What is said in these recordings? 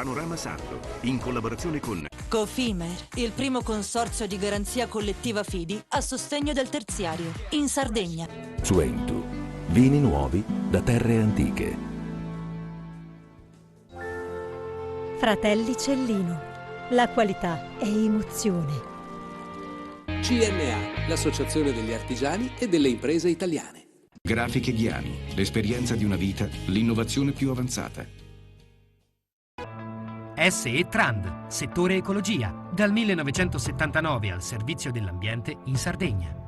Panorama Sardo, in collaborazione con Cofimer, il primo consorzio di garanzia collettiva fidi a sostegno del terziario, in Sardegna. Suentu, vini nuovi da terre antiche. Fratelli Cellino, la qualità è emozione. CNA, l'associazione degli artigiani e delle imprese italiane. Grafiche Ghiani, l'esperienza di una vita, l'innovazione più avanzata. SE Trand, settore ecologia, dal 1979 al servizio dell'ambiente in Sardegna.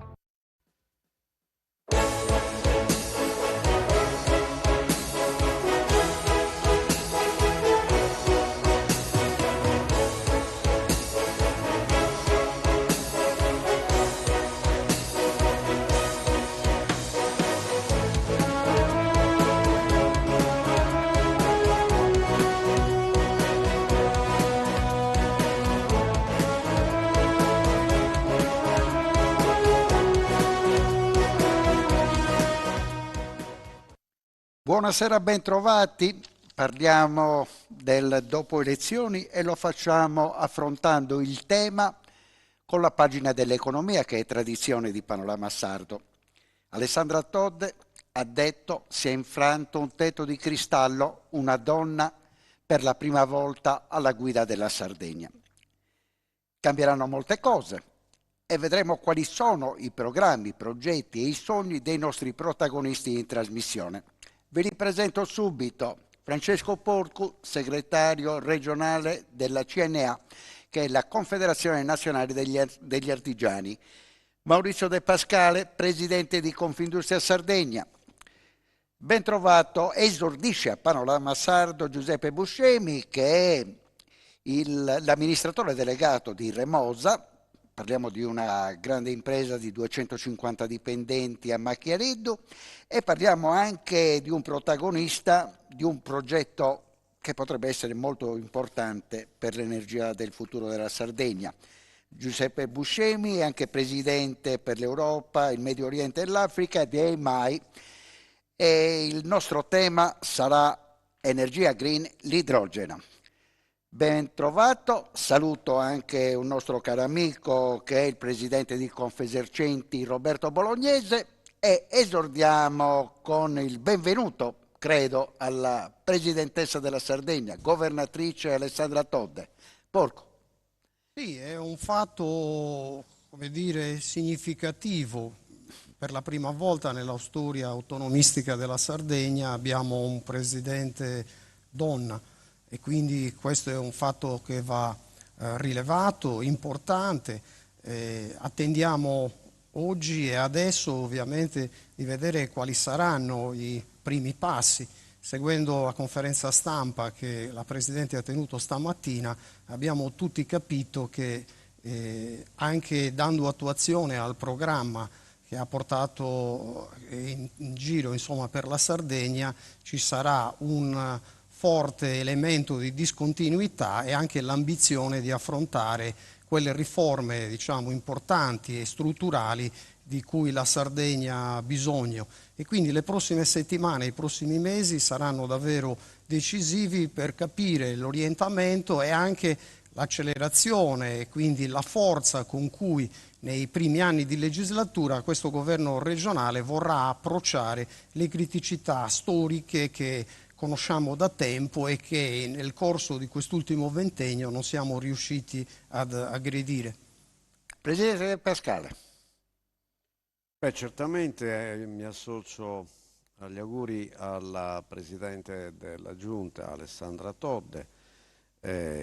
Buonasera, ben trovati. Parliamo del dopo elezioni e lo facciamo affrontando il tema con la pagina dell'economia, che è tradizione di Panorama Sardo. Alessandra Todde ha detto: si è infranto un tetto di cristallo, una donna per la prima volta alla guida della Sardegna. Cambieranno molte cose e vedremo quali sono i programmi, i progetti e i sogni dei nostri protagonisti in trasmissione. Vi ripresento subito Francesco Porcu, segretario regionale della CNA, che è la Confederazione Nazionale degli Artigiani. Maurizio De Pascale, presidente di Confindustria Sardegna. Ben trovato, esordisce a Panorama Sardo Giuseppe Buscemi, che è l'amministratore delegato di Remosa. Parliamo di una grande impresa di 250 dipendenti a Macchiareddu e parliamo anche di un protagonista di un progetto che potrebbe essere molto importante per l'energia del futuro della Sardegna. Giuseppe Buscemi è anche presidente per l'Europa, il Medio Oriente e l'Africa di EIMAI, e il nostro tema sarà energia green, l'idrogeno. Ben trovato, saluto anche un nostro caro amico che è il presidente di Confesercenti, Roberto Bolognese, e esordiamo con il benvenuto, credo, alla presidentessa della Sardegna, governatrice Alessandra Todde. Porco. Sì, è un fatto, come dire, significativo. Per la prima volta nella storia autonomistica della Sardegna abbiamo un presidente donna. E quindi questo è un fatto che va rilevato, importante. Attendiamo oggi e adesso ovviamente di vedere quali saranno i primi passi. Seguendo la conferenza stampa che la Presidente ha tenuto stamattina, abbiamo tutti capito che anche dando attuazione al programma che ha portato in giro, insomma, per la Sardegna, ci sarà un forte elemento di discontinuità e anche l'ambizione di affrontare quelle riforme, diciamo, importanti e strutturali di cui la Sardegna ha bisogno. E quindi le prossime settimane, i prossimi mesi saranno davvero decisivi per capire l'orientamento e anche l'accelerazione e quindi la forza con cui nei primi anni di legislatura questo governo regionale vorrà approcciare le criticità storiche che conosciamo da tempo e che nel corso di quest'ultimo ventennio non siamo riusciti ad aggredire. Presidente Pascale. Beh, certamente mi associo agli auguri alla Presidente della Giunta, Alessandra Todde.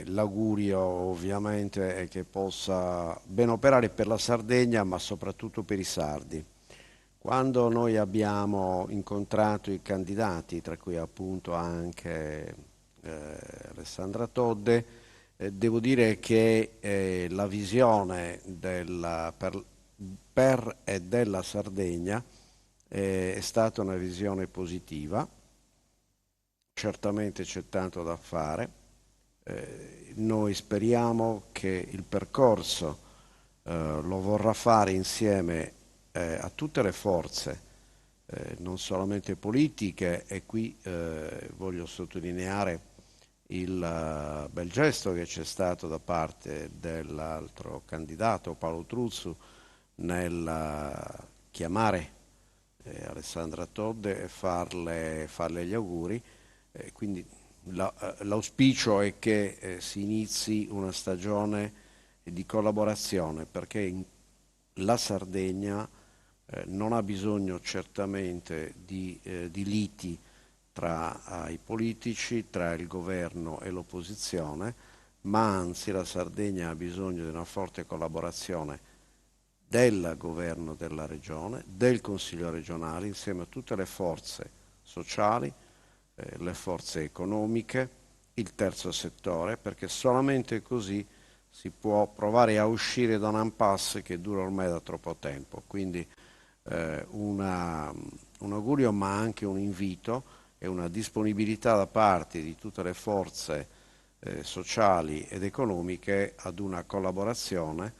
L'augurio ovviamente è che possa ben operare per la Sardegna, ma soprattutto per i sardi. Quando noi abbiamo incontrato i candidati, tra cui appunto anche Alessandra Todde, devo dire che la visione per e della Sardegna è stata una visione positiva. Certamente c'è tanto da fare. Noi speriamo che il percorso lo vorrà fare insieme a tutte le forze, non solamente politiche, e qui voglio sottolineare il bel gesto che c'è stato da parte dell'altro candidato, Paolo Truzzu, nel chiamare Alessandra Todde e farle gli auguri. Quindi l'auspicio è che si inizi una stagione di collaborazione, perché la Sardegna non ha bisogno certamente di liti tra i politici, tra il governo e l'opposizione, ma anzi la Sardegna ha bisogno di una forte collaborazione del governo della regione, del Consiglio regionale, insieme a tutte le forze sociali, le forze economiche, il terzo settore, perché solamente così si può provare a uscire da un impasse che dura ormai da troppo tempo. Quindi un augurio, ma anche un invito e una disponibilità da parte di tutte le forze sociali ed economiche ad una collaborazione,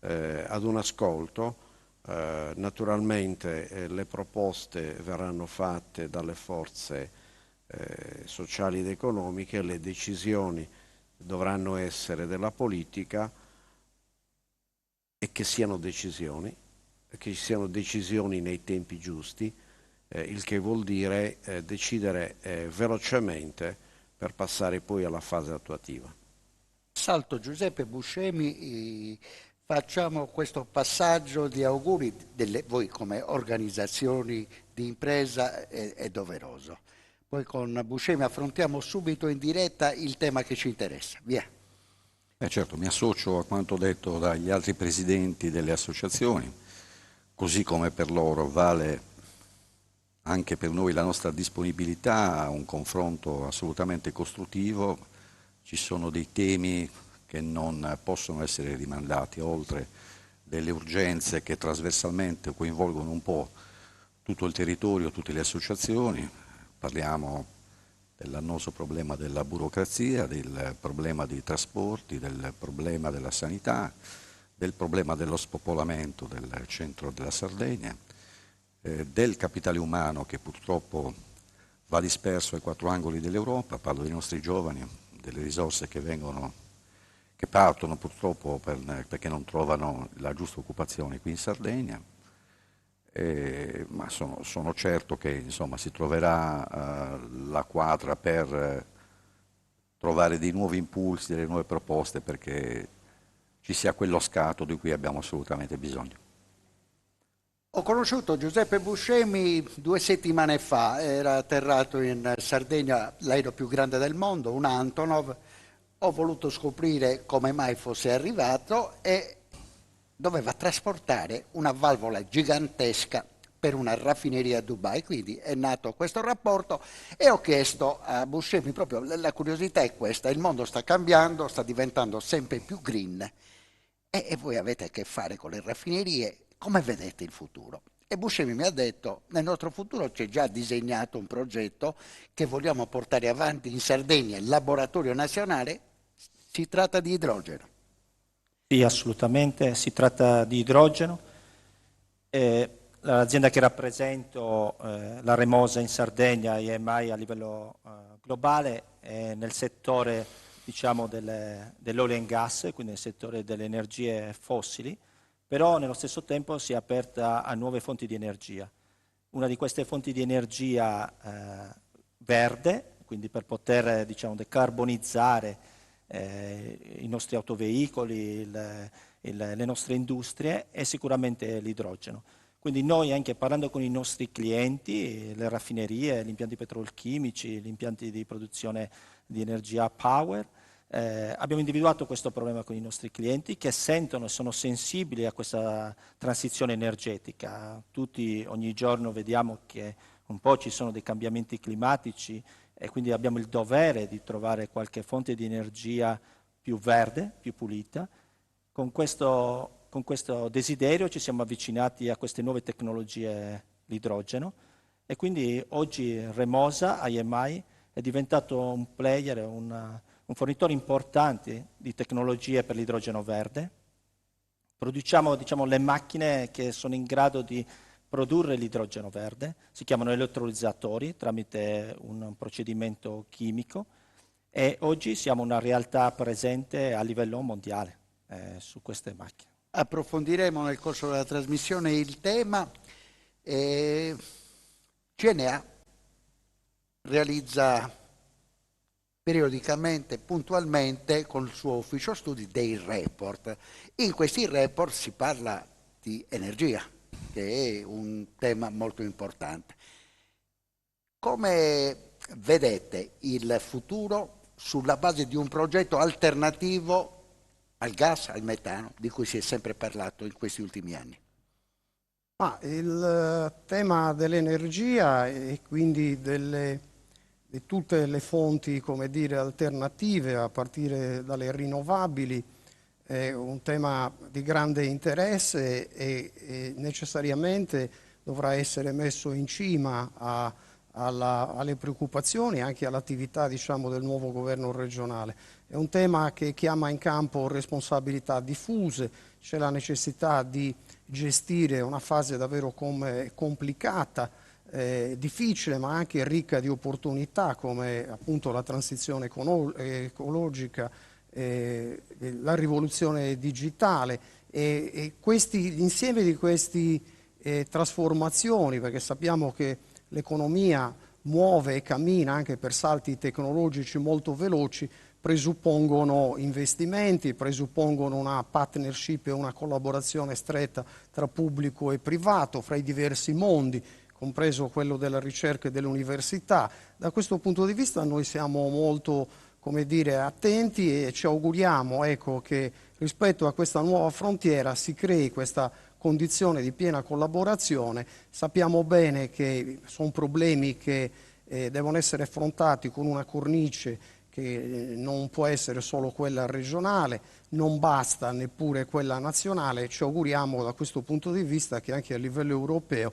ad un ascolto. Naturalmente le proposte verranno fatte dalle forze sociali ed economiche, le decisioni dovranno essere della politica, e che siano decisioni nei tempi giusti, il che vuol dire decidere velocemente per passare poi alla fase attuativa. Salto Giuseppe Buscemi, facciamo questo passaggio di auguri, voi come organizzazioni di impresa è doveroso. Poi con Buscemi affrontiamo subito in diretta il tema che ci interessa. Via. Certo, mi associo a quanto detto dagli altri presidenti delle associazioni, così come per loro vale anche per noi la nostra disponibilità a un confronto assolutamente costruttivo. Ci sono dei temi che non possono essere rimandati, oltre delle urgenze che trasversalmente coinvolgono un po' tutto il territorio, tutte le associazioni. Parliamo dell'annoso problema della burocrazia, del problema dei trasporti, del problema della sanità, del problema dello spopolamento del centro della Sardegna, del capitale umano che purtroppo va disperso ai quattro angoli dell'Europa. Parlo dei nostri giovani, delle risorse che partono purtroppo perché non trovano la giusta occupazione qui in Sardegna. Ma sono certo che insomma, si troverà la quadra per trovare dei nuovi impulsi, delle nuove proposte, perché ci sia quello scatto di cui abbiamo assolutamente bisogno. Ho conosciuto Giuseppe Buscemi 2 settimane fa, era atterrato in Sardegna, l'aereo più grande del mondo, un Antonov. Ho voluto scoprire come mai fosse arrivato e doveva trasportare una valvola gigantesca per una raffineria a Dubai, quindi è nato questo rapporto e ho chiesto a Buscemi, proprio la curiosità è questa, il mondo sta cambiando, sta diventando sempre più green e voi avete a che fare con le raffinerie, come vedete il futuro? E Buscemi mi ha detto, nel nostro futuro c'è già disegnato un progetto che vogliamo portare avanti in Sardegna, il laboratorio nazionale, si tratta di idrogeno. Sì, assolutamente, si tratta di idrogeno. L'azienda che rappresento, la Remosa in Sardegna, EMI a livello globale, è nel settore diciamo, dell'oil and gas, quindi nel settore delle energie fossili, però nello stesso tempo si è aperta a nuove fonti di energia. Una di queste fonti di energia verde, quindi per poter diciamo, decarbonizzare i nostri autoveicoli, le nostre industrie, è sicuramente l'idrogeno. Quindi noi anche parlando con i nostri clienti, le raffinerie, gli impianti petrolchimici, gli impianti di produzione di energia power, abbiamo individuato questo problema con i nostri clienti che sentono e sono sensibili a questa transizione energetica. Tutti ogni giorno vediamo che un po' ci sono dei cambiamenti climatici e quindi abbiamo il dovere di trovare qualche fonte di energia più verde, più pulita. Con questo desiderio ci siamo avvicinati a queste nuove tecnologie, l'idrogeno, e quindi oggi Remosa, IMI, è diventato un player, un fornitore importante di tecnologie per l'idrogeno verde. Produciamo diciamo, le macchine che sono in grado di produrre l'idrogeno verde, si chiamano elettrolizzatori tramite un procedimento chimico, e oggi siamo una realtà presente a livello mondiale su queste macchine. Approfondiremo nel corso della trasmissione il tema. CNA realizza periodicamente, puntualmente, col suo ufficio studi dei report. In questi report si parla di energia, che è un tema molto importante. Come vedete il futuro sulla base di un progetto alternativo al gas, al metano, di cui si è sempre parlato in questi ultimi anni? Il tema dell'energia e quindi di tutte le fonti, come dire, alternative a partire dalle rinnovabili è un tema di grande interesse e necessariamente dovrà essere messo in cima alle preoccupazioni e anche all'attività, diciamo, del nuovo governo regionale. È un tema che chiama in campo responsabilità diffuse, c'è la necessità di gestire una fase davvero complicata, difficile ma anche ricca di opportunità, come appunto la transizione ecologica, la rivoluzione digitale e l'insieme di queste trasformazioni, perché sappiamo che l'economia muove e cammina anche per salti tecnologici molto veloci, presuppongono investimenti, presuppongono una partnership e una collaborazione stretta tra pubblico e privato, fra i diversi mondi, compreso quello della ricerca e dell'università. Da questo punto di vista noi siamo molto, come dire, attenti e ci auguriamo, ecco, che rispetto a questa nuova frontiera si crei questa condizione di piena collaborazione. Sappiamo bene che sono problemi che devono essere affrontati con una cornice che non può essere solo quella regionale, non basta neppure quella nazionale. Ci auguriamo da questo punto di vista che anche a livello europeo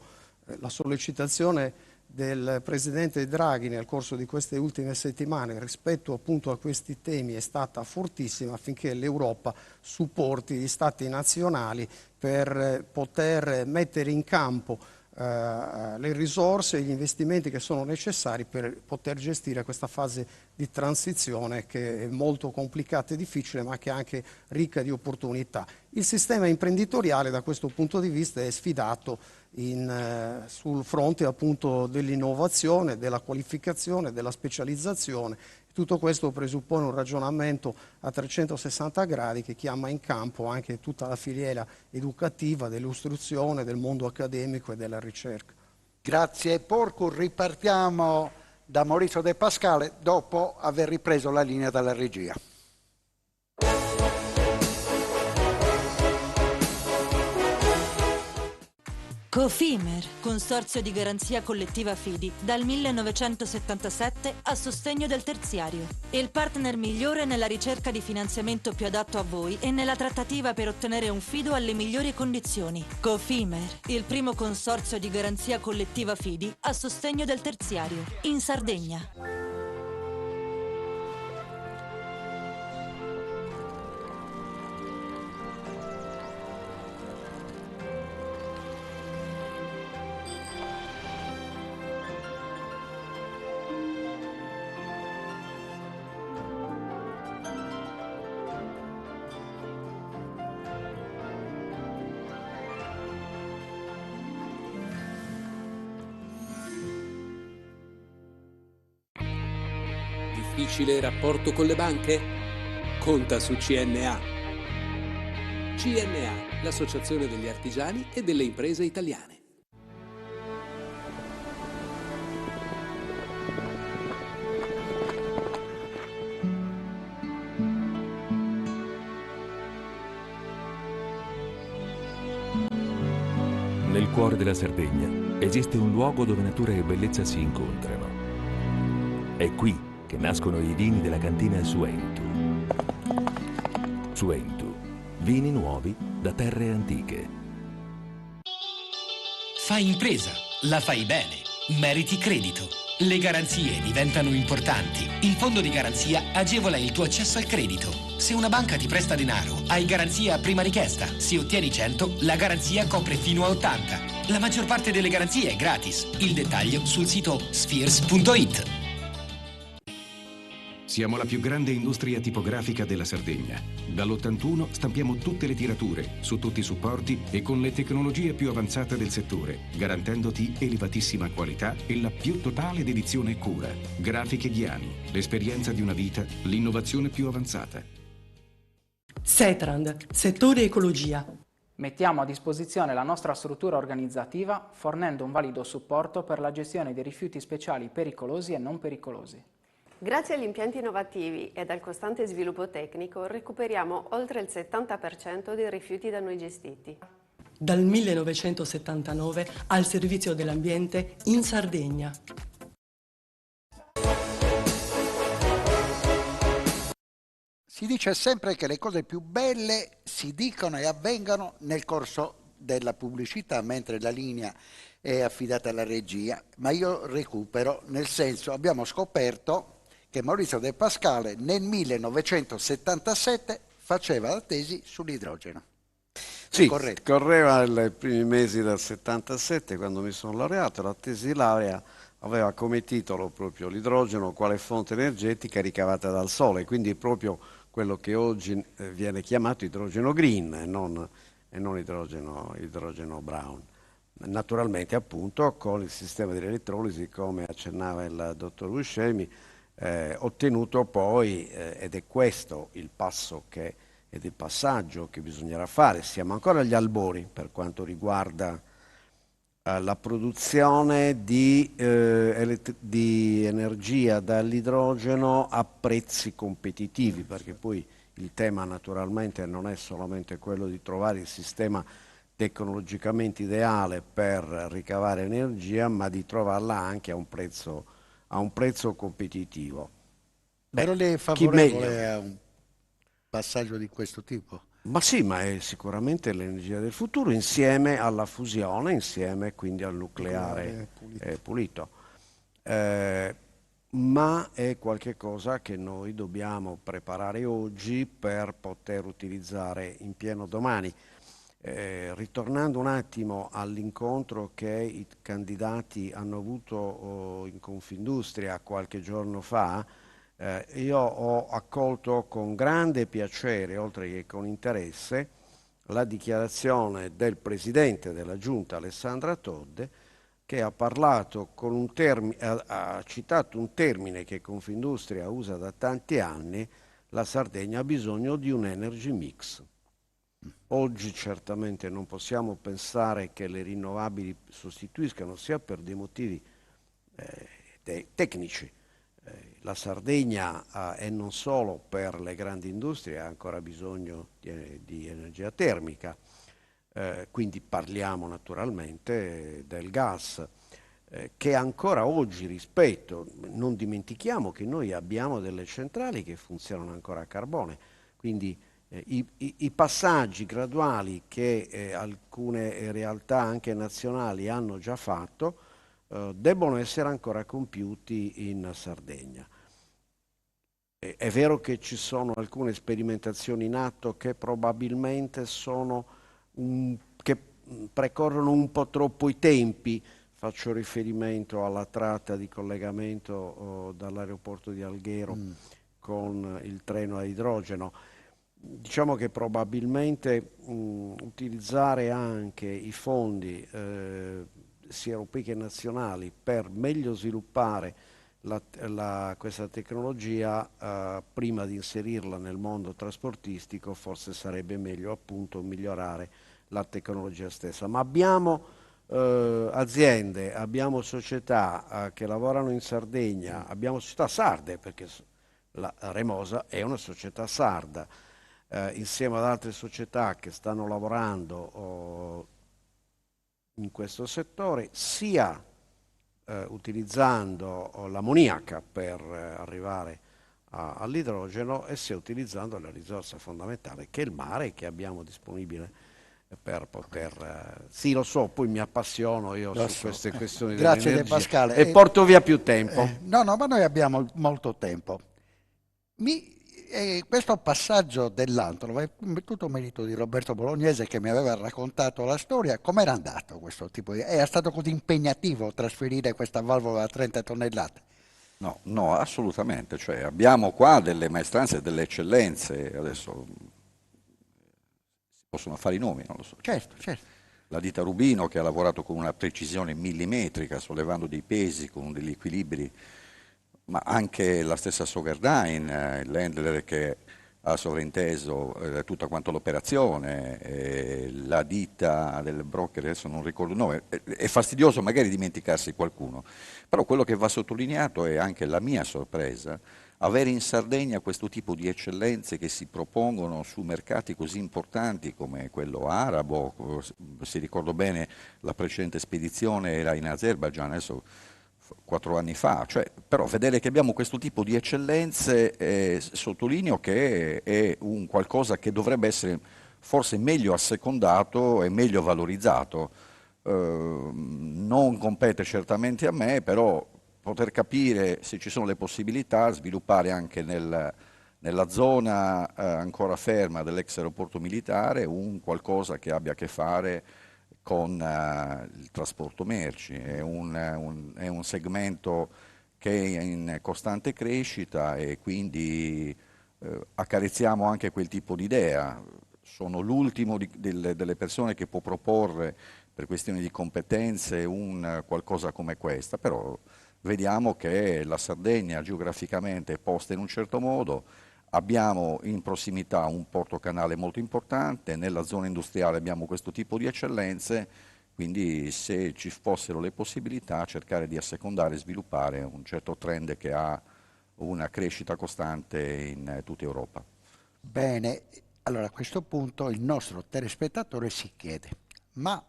la sollecitazione del Presidente Draghi nel corso di queste ultime settimane rispetto appunto a questi temi è stata fortissima, affinché l'Europa supporti gli Stati nazionali per poter mettere in campo le risorse e gli investimenti che sono necessari per poter gestire questa fase di transizione che è molto complicata e difficile, ma che è anche ricca di opportunità. Il sistema imprenditoriale da questo punto di vista è sfidato sul fronte appunto dell'innovazione, della qualificazione, della specializzazione. Tutto questo presuppone un ragionamento a 360 gradi che chiama in campo anche tutta la filiera educativa, dell'istruzione, del mondo accademico e della ricerca. Grazie Porcu, ripartiamo da Maurizio De Pascale dopo aver ripreso la linea dalla regia. Cofimer, consorzio di garanzia collettiva Fidi, dal 1977 a sostegno del terziario. Il partner migliore nella ricerca di finanziamento più adatto a voi e nella trattativa per ottenere un fido alle migliori condizioni. Cofimer, il primo consorzio di garanzia collettiva Fidi a sostegno del terziario, in Sardegna. Difficile rapporto con le banche? Conta su CNA. CNA, l'associazione degli artigiani e delle imprese italiane. Nel cuore della Sardegna esiste un luogo dove natura e bellezza si incontrano. È qui che nascono i vini della cantina Suentu. Suentu, vini nuovi da terre antiche. Fai impresa, la fai bene, meriti credito. Le garanzie diventano importanti. Il fondo di garanzia agevola il tuo accesso al credito. Se una banca ti presta denaro, hai garanzia a prima richiesta. Se ottieni 100, la garanzia copre fino a 80. La maggior parte delle garanzie è gratis. Il dettaglio sul sito spheres.it. Siamo la più grande industria tipografica della Sardegna. Dall'81 stampiamo tutte le tirature, su tutti i supporti e con le tecnologie più avanzate del settore, garantendoti elevatissima qualità e la più totale dedizione e cura. Grafiche Ghiani, l'esperienza di una vita, l'innovazione più avanzata. Setrand, settore ecologia. Mettiamo a disposizione la nostra struttura organizzativa fornendo un valido supporto per la gestione dei rifiuti speciali pericolosi e non pericolosi. Grazie agli impianti innovativi ed al costante sviluppo tecnico recuperiamo oltre il 70% dei rifiuti da noi gestiti. Dal 1979 al servizio dell'ambiente in Sardegna. Si dice sempre che le cose più belle si dicono e avvengono nel corso della pubblicità, mentre la linea è affidata alla regia, ma io recupero, nel senso abbiamo scoperto che Maurizio De Pascale nel 1977 faceva la tesi sull'idrogeno. Sì, correva i primi mesi del 77 quando mi sono laureato, la tesi di laurea aveva come titolo proprio l'idrogeno quale fonte energetica ricavata dal sole, quindi proprio quello che oggi viene chiamato idrogeno green e non idrogeno brown. Naturalmente appunto con il sistema di elettrolisi, come accennava il dottor Buscemi, ottenuto poi, ed è questo il passaggio che bisognerà fare. Siamo ancora agli albori per quanto riguarda la produzione di energia dall'idrogeno a prezzi competitivi, perché poi il tema naturalmente non è solamente quello di trovare il sistema tecnologicamente ideale per ricavare energia, ma di trovarla anche a un prezzo competitivo. Però lei è favorevole a un passaggio di questo tipo? Ma sì, ma è sicuramente l'energia del futuro insieme alla fusione, insieme quindi al nucleare pulito. Ma è qualcosa che noi dobbiamo preparare oggi per poter utilizzare in pieno domani. Ritornando un attimo all'incontro che i candidati hanno avuto in Confindustria qualche giorno fa, io ho accolto con grande piacere, oltre che con interesse, la dichiarazione del Presidente della Giunta, Alessandra Todde, che ha parlato con ha citato un termine che Confindustria usa da tanti anni: la Sardegna ha bisogno di un energy mix. Oggi certamente non possiamo pensare che le rinnovabili sostituiscano, sia per dei motivi tecnici. La Sardegna e non solo per le grandi industrie ha ancora bisogno di energia termica, quindi parliamo naturalmente del gas, che ancora oggi non dimentichiamo che noi abbiamo delle centrali che funzionano ancora a carbone, quindi i passaggi graduali che alcune realtà anche nazionali hanno già fatto debbono essere ancora compiuti in Sardegna. È vero che ci sono alcune sperimentazioni in atto che probabilmente che precorrono un po' troppo i tempi. Faccio riferimento alla tratta di collegamento dall'aeroporto di Alghero con il treno a idrogeno. Diciamo che probabilmente utilizzare anche i fondi sia europei che nazionali per meglio sviluppare questa tecnologia prima di inserirla nel mondo trasportistico, forse sarebbe meglio appunto migliorare la tecnologia stessa. Ma abbiamo aziende, abbiamo società che lavorano in Sardegna, abbiamo società sarde, perché la Remosa è una società sarda, insieme ad altre società che stanno lavorando in questo settore, sia utilizzando l'ammoniaca per arrivare all'idrogeno e sia utilizzando la risorsa fondamentale che è il mare, che abbiamo disponibile per poter... Sì, lo so, poi mi appassiono io su queste questioni Grazie dell'energia De Pascale. E porto via più tempo. No, ma noi abbiamo molto tempo. Questo passaggio dell'Antolo è tutto merito di Roberto Bolognese, che mi aveva raccontato la storia. Com'era andato questo tipo di... Era stato così impegnativo trasferire questa valvola a 30 tonnellate? No, no, assolutamente. Cioè, abbiamo qua delle maestranze e delle eccellenze. Adesso si possono fare i nomi, non lo so. Certo, certo. La ditta Rubino, che ha lavorato con una precisione millimetrica, sollevando dei pesi con degli equilibri, ma anche la stessa Sogerdine, l'handler che ha sovrinteso tutta quanto l'operazione, la ditta del broker, adesso non ricordo il nome, è fastidioso magari dimenticarsi qualcuno, però quello che va sottolineato è anche la mia sorpresa, avere in Sardegna questo tipo di eccellenze che si propongono su mercati così importanti come quello arabo. Se ricordo bene la precedente spedizione era in Azerbaijan, adesso 4 anni fa, cioè, però vedere che abbiamo questo tipo di eccellenze, sottolineo che è un qualcosa che dovrebbe essere forse meglio assecondato e meglio valorizzato. Non compete certamente a me, però poter capire se ci sono le possibilità, sviluppare anche nella zona ancora ferma dell'ex aeroporto militare un qualcosa che abbia a che fare con il trasporto merci. È un segmento che è in costante crescita e quindi accarezziamo anche quel tipo di idea. Sono l'ultimo delle persone che può proporre per questioni di competenze un qualcosa come questa, però vediamo che la Sardegna geograficamente è posta in un certo modo, abbiamo in prossimità un porto canale molto importante, nella zona industriale abbiamo questo tipo di eccellenze, quindi se ci fossero le possibilità cercare di assecondare e sviluppare un certo trend che ha una crescita costante in tutta Europa. Bene, allora a questo punto il nostro telespettatore si chiede, ma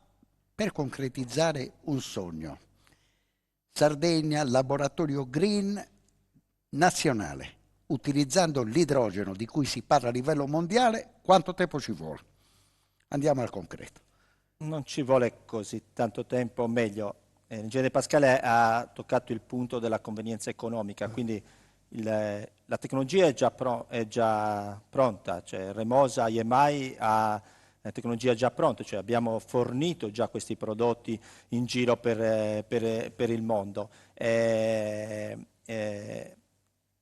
per concretizzare un sogno, Sardegna, laboratorio green nazionale, utilizzando l'idrogeno di cui si parla a livello mondiale, quanto tempo ci vuole? Andiamo al concreto. Non ci vuole così tanto tempo, o meglio, l'ingegnere Pascale ha toccato il punto della convenienza economica, quindi la tecnologia è già pronta, cioè Remosa IMI ha la tecnologia già pronta, cioè abbiamo fornito già questi prodotti in giro per il mondo.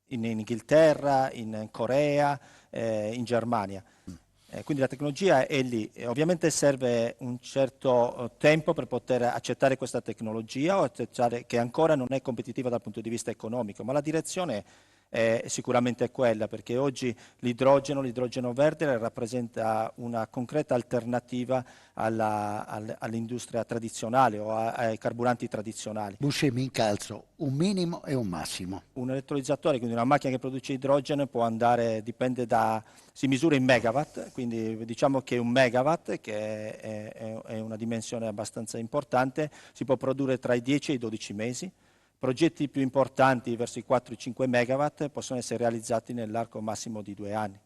In Inghilterra, in Corea, in Germania. Quindi la tecnologia è lì. Ovviamente serve un certo tempo per poter accettare questa tecnologia o accettare che ancora non è competitiva dal punto di vista economico, ma la direzione è sicuramente quella, perché oggi l'idrogeno verde rappresenta una concreta alternativa all'industria tradizionale o ai carburanti tradizionali. Buscemi in calzo un minimo e un massimo. Un elettrolizzatore, quindi una macchina che produce idrogeno, può andare, si misura in megawatt, quindi diciamo che un megawatt, che è una dimensione abbastanza importante, si può produrre tra i 10 e i 12 mesi. Progetti più importanti verso i 4-5 megawatt possono essere realizzati nell'arco massimo di 2 anni.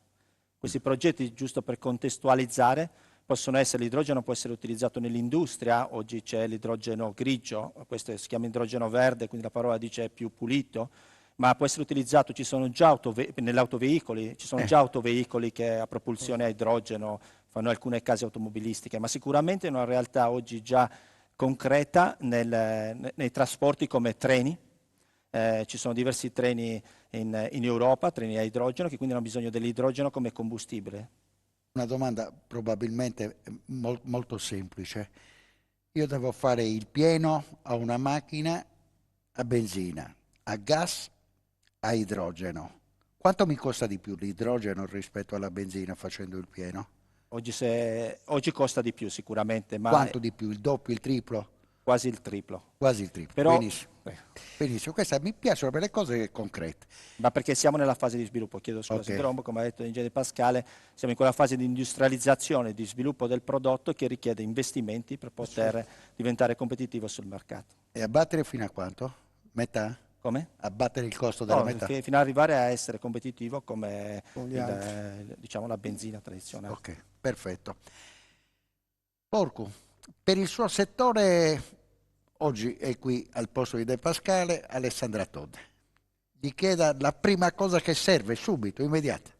Questi progetti, giusto per contestualizzare, l'idrogeno può essere utilizzato nell'industria, oggi c'è l'idrogeno grigio, questo si chiama idrogeno verde, quindi la parola dice è più pulito, ma può essere utilizzato, ci sono già nell'autoveicoli, ci sono già autoveicoli che a propulsione a idrogeno fanno alcune case automobilistiche, ma sicuramente è una realtà oggi già concreta nei trasporti come treni. Ci sono diversi treni in Europa, treni a idrogeno, che quindi hanno bisogno dell'idrogeno come combustibile. Una domanda probabilmente molto semplice. Io devo fare il pieno a una macchina a benzina, a gas, a idrogeno. Quanto mi costa di più l'idrogeno rispetto alla benzina facendo il pieno? Oggi costa di più sicuramente, ma quanto di più? Il doppio, il triplo? Quasi il triplo. Quasi il triplo, Però, benissimo. Benissimo, questa mi piacciono per le cose concrete. Ma perché siamo nella fase di sviluppo, chiedo scusa, okay. Però come ha detto l'ingegnere Pascale, siamo in quella fase di industrializzazione, di sviluppo del prodotto che richiede investimenti per poter diventare competitivo sul mercato. E abbattere fino a quanto? Metà? Come? Abbattere il costo della metà? Fino ad arrivare a essere competitivo come diciamo la benzina tradizionale. Ok, perfetto. Porcu, per il suo settore, oggi è qui al posto di De Pascale Alessandra Todde. Gli chieda la prima cosa che serve, subito, immediata.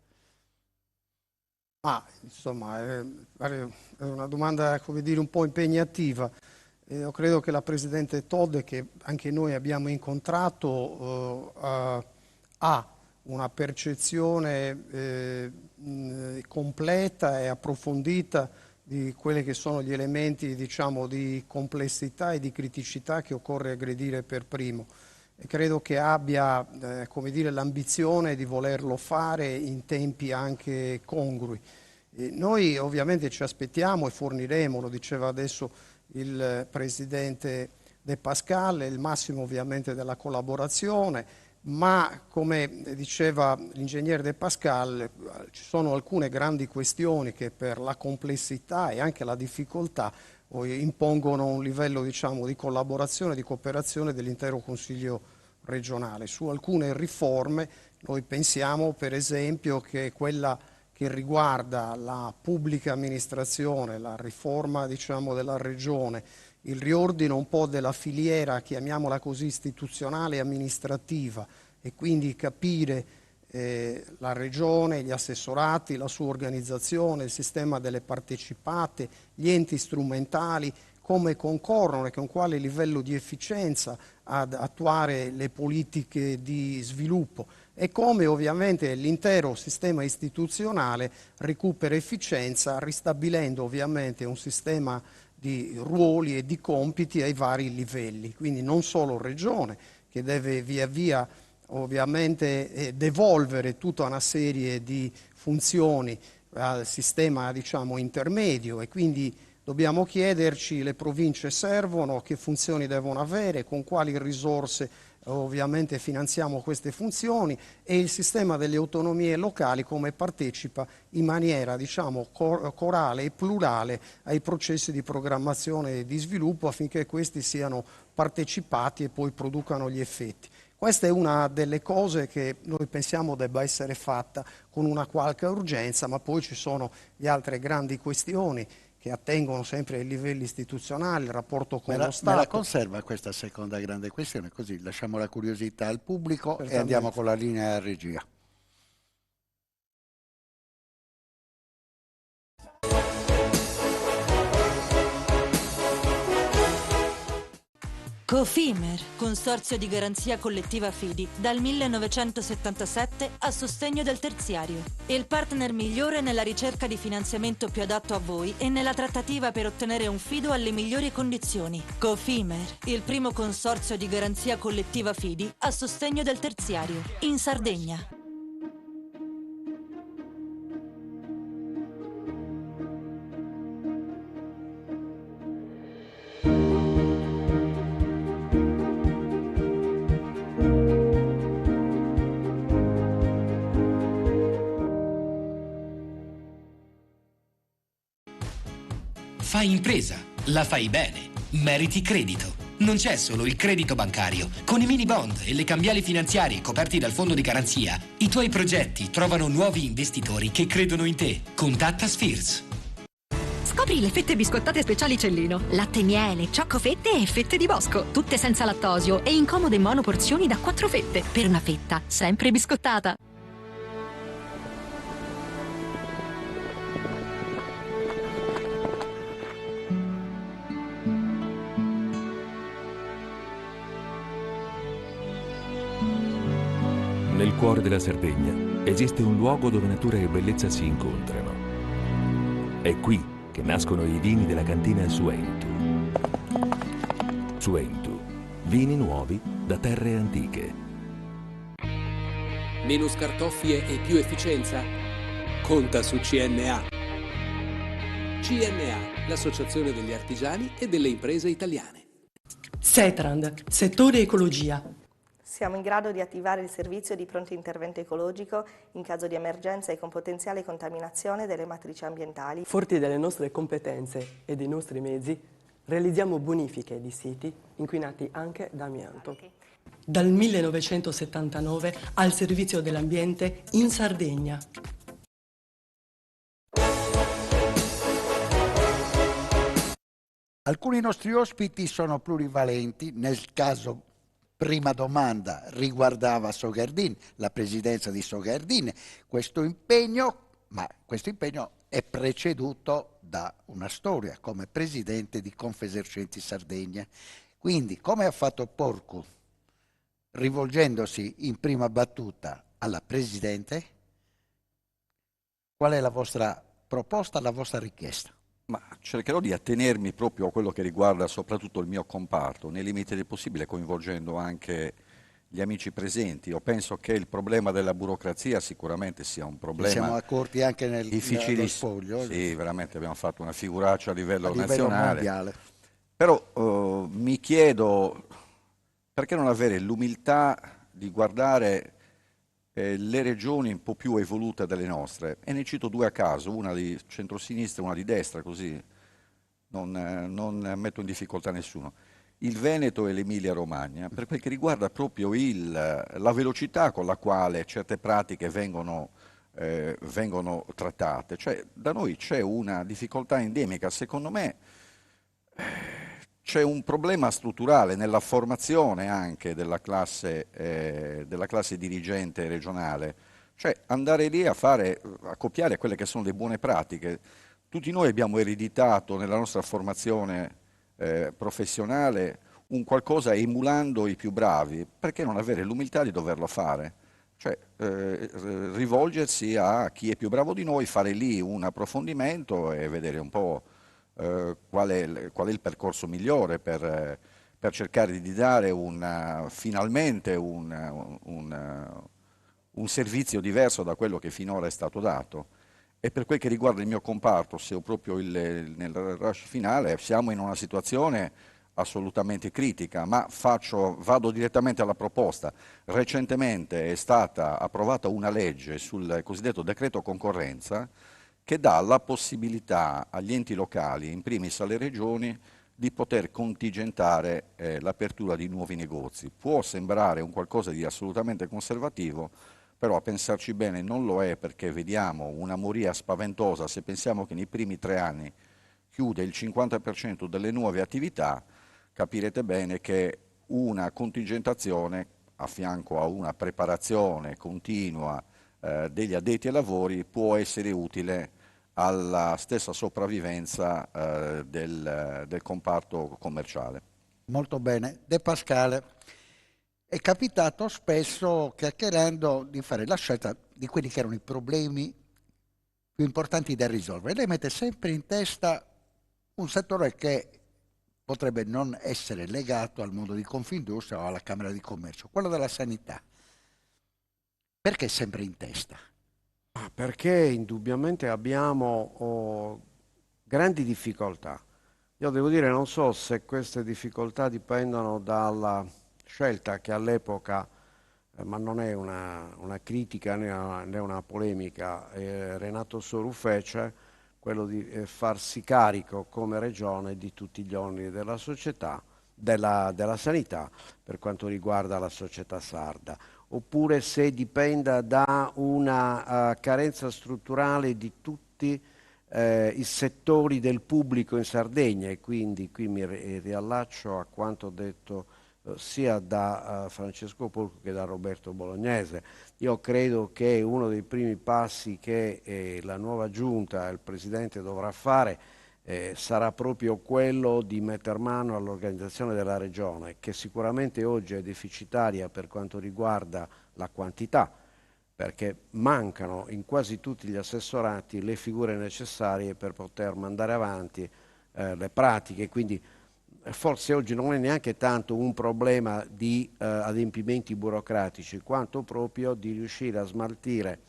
Insomma, è una domanda, come dire, un po' impegnativa. Io credo che la Presidente Todde, che anche noi abbiamo incontrato, ha una percezione completa e approfondita di quelli che sono gli elementi, diciamo, di complessità e di criticità che occorre aggredire per primo. E credo che abbia, come dire, l'ambizione di volerlo fare in tempi anche congrui. E noi ovviamente ci aspettiamo e forniremo, lo diceva adesso il Presidente De Pascal, il massimo ovviamente della collaborazione, ma come diceva l'ingegnere De Pascal ci sono alcune grandi questioni che per la complessità e anche la difficoltà impongono un livello, diciamo, di collaborazione e di cooperazione dell'intero Consiglio regionale. Su alcune riforme noi pensiamo per esempio che quella che riguarda la pubblica amministrazione, la riforma, diciamo, della regione, il riordino un po' della filiera, chiamiamola così, istituzionale e amministrativa, e quindi capire la regione, gli assessorati, la sua organizzazione, il sistema delle partecipate, gli enti strumentali, come concorrono e con quale livello di efficienza ad attuare le politiche di sviluppo e come ovviamente l'intero sistema istituzionale recupera efficienza, ristabilendo ovviamente un sistema di ruoli e di compiti ai vari livelli, quindi non solo regione che deve via via ovviamente devolvere tutta una serie di funzioni al sistema, diciamo, intermedio, e quindi dobbiamo chiederci: le province servono, che funzioni devono avere, con quali risorse ovviamente finanziamo queste funzioni, e il sistema delle autonomie locali come partecipa in maniera, diciamo, corale e plurale ai processi di programmazione e di sviluppo affinché questi siano partecipati e poi producano gli effetti. Questa è una delle cose che noi pensiamo debba essere fatta con una qualche urgenza, ma poi ci sono le altre grandi questioni che attengono sempre ai livelli istituzionali, il rapporto con lo Stato. Me la conserva questa seconda grande questione, così lasciamo la curiosità al pubblico e andiamo con la linea a regia. Cofimer, consorzio di garanzia collettiva Fidi, dal 1977 a sostegno del terziario. Il partner migliore nella ricerca di finanziamento più adatto a voi e nella trattativa per ottenere un fido alle migliori condizioni. Cofimer, il primo consorzio di garanzia collettiva Fidi a sostegno del terziario, in Sardegna. Fai impresa, la fai bene, meriti credito. Non c'è solo il credito bancario. Con i mini bond e le cambiali finanziarie coperti dal fondo di garanzia, i tuoi progetti trovano nuovi investitori che credono in te. Contatta Spheres. Scopri le fette biscottate speciali Cellino. Latte, miele, ciocco-fette e fette di bosco. Tutte senza lattosio e in comode monoporzioni da 4 fette. Per una fetta sempre biscottata. Nel cuore della Sardegna esiste un luogo dove natura e bellezza si incontrano. È qui che nascono i vini della cantina Suentu. Suentu, vini nuovi da terre antiche. Meno scartoffie e più efficienza? Conta su CNA. CNA, l'associazione degli artigiani e delle imprese italiane. Setrand, settore ecologia. Siamo in grado di attivare il servizio di pronto intervento ecologico in caso di emergenza e con potenziale contaminazione delle matrici ambientali. Forti delle nostre competenze e dei nostri mezzi, realizziamo bonifiche di siti inquinati anche da amianto. Dal 1979 al servizio dell'ambiente in Sardegna. Alcuni nostri ospiti sono plurivalenti, nel caso prima domanda riguardava Sogerdin, la presidenza di Sogerdin, questo impegno è preceduto da una storia come presidente di Confesercenti Sardegna. Quindi, come ha fatto Porcu, rivolgendosi in prima battuta alla Presidente, qual è la vostra proposta, la vostra richiesta? Ma cercherò di attenermi proprio a quello che riguarda soprattutto il mio comparto, nei limiti del possibile coinvolgendo anche gli amici presenti. Io penso che il problema della burocrazia sicuramente sia un problema siamo accorti anche nello spoglio. Sì, veramente abbiamo fatto una figuraccia a livello nazionale. Mondiale. Però mi chiedo perché non avere l'umiltà di guardare le regioni un po' più evolute delle nostre, e ne cito due a caso, una di centrosinistra e una di destra, così non metto in difficoltà nessuno. Il Veneto e l'Emilia Romagna, per quel che riguarda proprio la velocità con la quale certe pratiche vengono trattate. Cioè, da noi c'è una difficoltà endemica, secondo me c'è un problema strutturale nella formazione anche della classe dirigente regionale, cioè andare lì a copiare quelle che sono le buone pratiche. Tutti noi abbiamo ereditato nella nostra formazione professionale un qualcosa emulando i più bravi, perché non avere l'umiltà di doverlo fare? Cioè rivolgersi a chi è più bravo di noi, fare lì un approfondimento e vedere un po' qual è il percorso migliore per cercare di dare finalmente un servizio diverso da quello che finora è stato dato. E per quel che riguarda il mio comparto, se proprio nel rush finale, siamo in una situazione assolutamente critica, ma vado direttamente alla proposta. Recentemente è stata approvata una legge sul cosiddetto decreto concorrenza, che dà la possibilità agli enti locali, in primis alle regioni, di poter contingentare l'apertura di nuovi negozi. Può sembrare un qualcosa di assolutamente conservativo, però a pensarci bene non lo è, perché vediamo una moria spaventosa se pensiamo che nei primi 3 anni chiude il 50% delle nuove attività. Capirete bene che una contingentazione a fianco a una preparazione continua degli addetti ai lavori può essere utile alla stessa sopravvivenza del comparto commerciale. Molto bene. De Pascale, è capitato spesso, chiacchierando, di fare la scelta di quelli che erano i problemi più importanti da risolvere. Lei mette sempre in testa un settore che potrebbe non essere legato al mondo di Confindustria o alla Camera di Commercio, quello della sanità. Perché è sempre in testa? Perché indubbiamente abbiamo grandi difficoltà. Io devo dire, non so se queste difficoltà dipendono dalla scelta che all'epoca, ma non è una critica né una polemica, Renato Soru fece, quello di farsi carico come regione di tutti gli oneri della società, della sanità, per quanto riguarda la società sarda, oppure se dipenda da una carenza strutturale di tutti i settori del pubblico in Sardegna, e quindi qui mi riallaccio a quanto detto sia da Francesco Porcu che da Roberto Bolognese. Io credo che uno dei primi passi che la nuova giunta e il Presidente dovrà fare sarà proprio quello di metter mano all'organizzazione della Regione, che sicuramente oggi è deficitaria per quanto riguarda la quantità, perché mancano in quasi tutti gli assessorati le figure necessarie per poter mandare avanti le pratiche, quindi forse oggi non è neanche tanto un problema di adempimenti burocratici, quanto proprio di riuscire a smaltire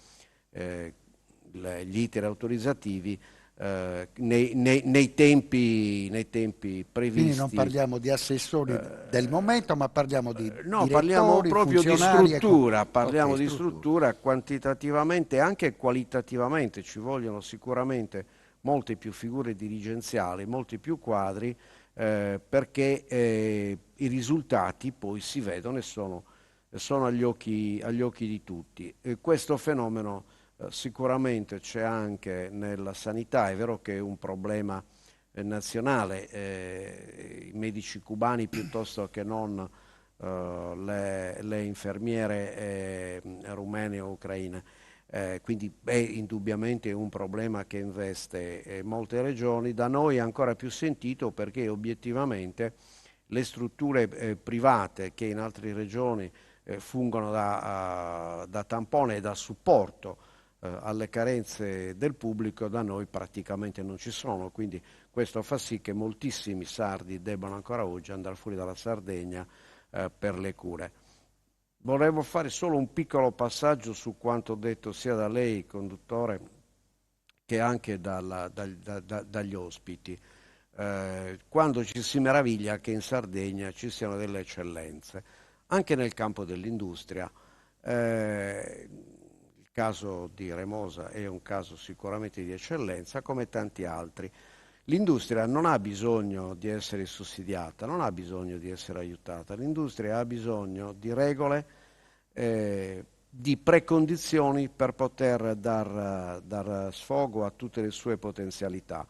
gli iter autorizzativi nei tempi previsti. Quindi non parliamo di assessori del momento, ma parliamo di no, parliamo proprio di struttura, parliamo di struttura quantitativamente e anche qualitativamente. Ci vogliono sicuramente molte più figure dirigenziali, molti più quadri, perché i risultati poi si vedono e sono agli occhi di tutti. Questo fenomeno sicuramente c'è anche nella sanità. È vero che è un problema nazionale, i medici cubani piuttosto che non le infermiere rumene o ucraine, quindi è indubbiamente un problema che investe molte regioni. Da noi è ancora più sentito perché obiettivamente le strutture private che in altre regioni fungono da tampone e da supporto alle carenze del pubblico, da noi praticamente non ci sono, quindi questo fa sì che moltissimi sardi debbano ancora oggi andare fuori dalla Sardegna per le cure. Volevo fare solo un piccolo passaggio su quanto detto sia da lei, conduttore, che anche dagli ospiti. Quando ci si meraviglia che in Sardegna ci siano delle eccellenze, anche nel campo dell'industria. Il caso di Remosa è un caso sicuramente di eccellenza, come tanti altri. L'industria non ha bisogno di essere sussidiata, non ha bisogno di essere aiutata, l'industria ha bisogno di regole, di precondizioni per poter dar sfogo a tutte le sue potenzialità,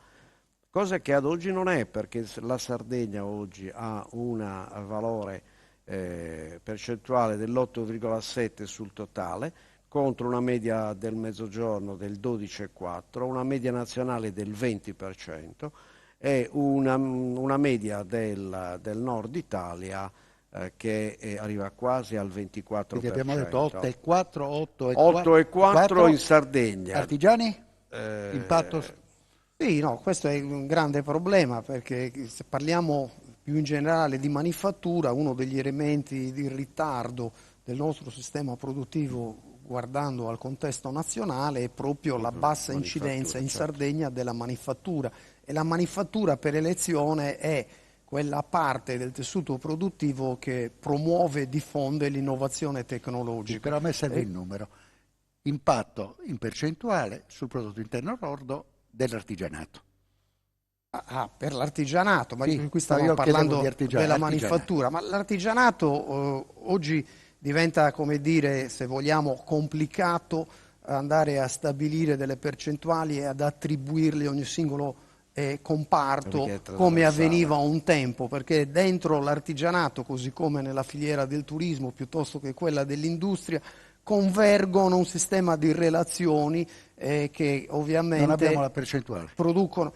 cosa che ad oggi non è, perché la Sardegna oggi ha un valore percentuale dell'8,7 sul totale, contro una media del Mezzogiorno del 12,4, una media nazionale del 20% e una media del Nord Italia che arriva quasi al 24%. Quindi abbiamo detto 8,4, 8,4 in Sardegna. Artigiani? Impatto? Sì, no, questo è un grande problema, perché se parliamo più in generale di manifattura, uno degli elementi di ritardo del nostro sistema produttivo, guardando al contesto nazionale, è proprio la bassa incidenza in Sardegna della manifattura, e la manifattura per elezione è quella parte del tessuto produttivo che promuove e diffonde l'innovazione tecnologica. Sì, però a me serve il numero. Impatto in percentuale sul prodotto interno lordo dell'artigianato. Per l'artigianato, ma sì, qui stiamo parlando della manifattura, ma l'artigianato oggi diventa, come dire, se vogliamo, complicato andare a stabilire delle percentuali e ad attribuirle a ogni singolo comparto come avveniva un tempo, perché dentro l'artigianato, così come nella filiera del turismo piuttosto che quella dell'industria, convergono un sistema di relazioni che ovviamente non abbiamo la percentuale. Producono